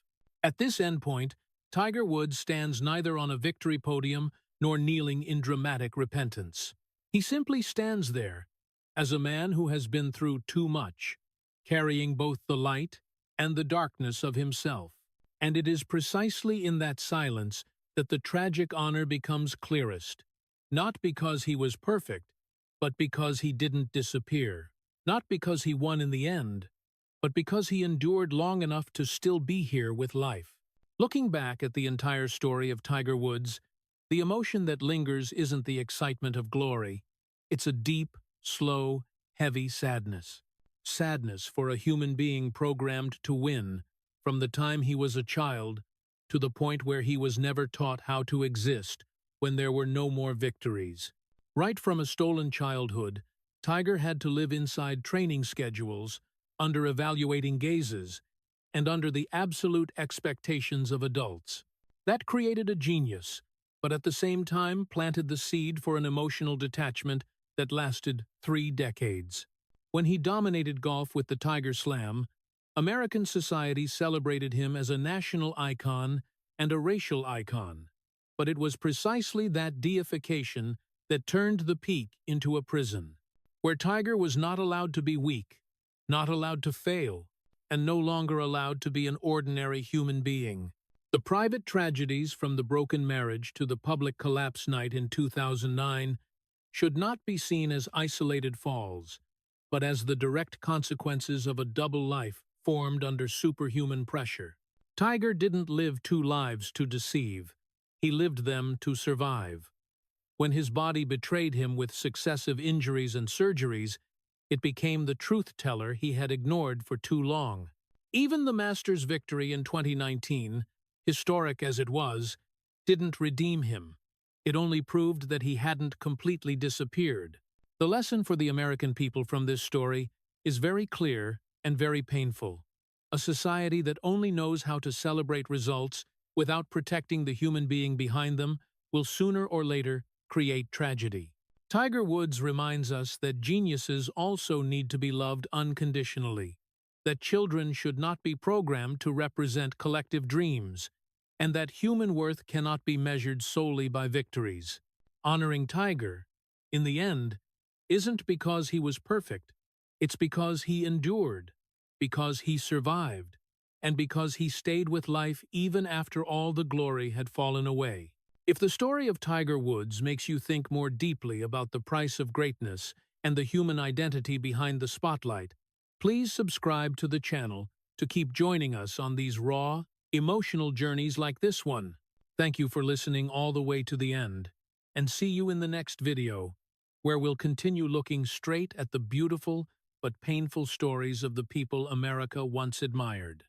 At this endpoint, Tiger Woods stands neither on a victory podium nor kneeling in dramatic repentance. He simply stands there, as a man who has been through too much, carrying both the light and the darkness of himself. And it is precisely in that silence that the tragic honor becomes clearest, not because he was perfect, but because he didn't disappear, not because he won in the end, but because he endured long enough to still be here with life. Looking back at the entire story of Tiger Woods, The emotion that lingers isn't the excitement of glory. It's a deep, slow, heavy sadness. Sadness for a human being programmed to win, from the time he was a child to the point where he was never taught how to exist, when there were no more victories. Right from a stolen childhood, Tiger had to live inside training schedules, under evaluating gazes, and under the absolute expectations of adults. That created a genius, but at the same time planted the seed for an emotional detachment that lasted 3 decades. When he dominated golf with the Tiger Slam, American society celebrated him as a national icon and a racial icon. But it was precisely that deification that turned the peak into a prison, where Tiger was not allowed to be weak, not allowed to fail, and no longer allowed to be an ordinary human being. The private tragedies, from the broken marriage to the public collapse night in 2009, should not be seen as isolated falls, but as the direct consequences of a double life formed under superhuman pressure. Tiger didn't live 2 lives to deceive. He lived them to survive. When his body betrayed him with successive injuries and surgeries, it became the truth-teller he had ignored for too long. Even the Masters' victory in 2019, historic as it was, didn't redeem him. It only proved that he hadn't completely disappeared. The lesson for the American people from this story is very clear and very painful. A society that only knows how to celebrate results without protecting the human being behind them will sooner or later create tragedy. Tiger Woods reminds us that geniuses also need to be loved unconditionally, that children should not be programmed to represent collective dreams, and that human worth cannot be measured solely by victories. Honoring Tiger, in the end, isn't because he was perfect. It's because he endured, because he survived, and because he stayed with life even after all the glory had fallen away. If the story of Tiger Woods makes you think more deeply about the price of greatness and the human identity behind the spotlight, please subscribe to the channel to keep joining us on these raw, emotional journeys like this one. Thank you for listening all the way to the end, and see you in the next video, where we'll continue looking straight at the beautiful but painful stories of the people America once admired.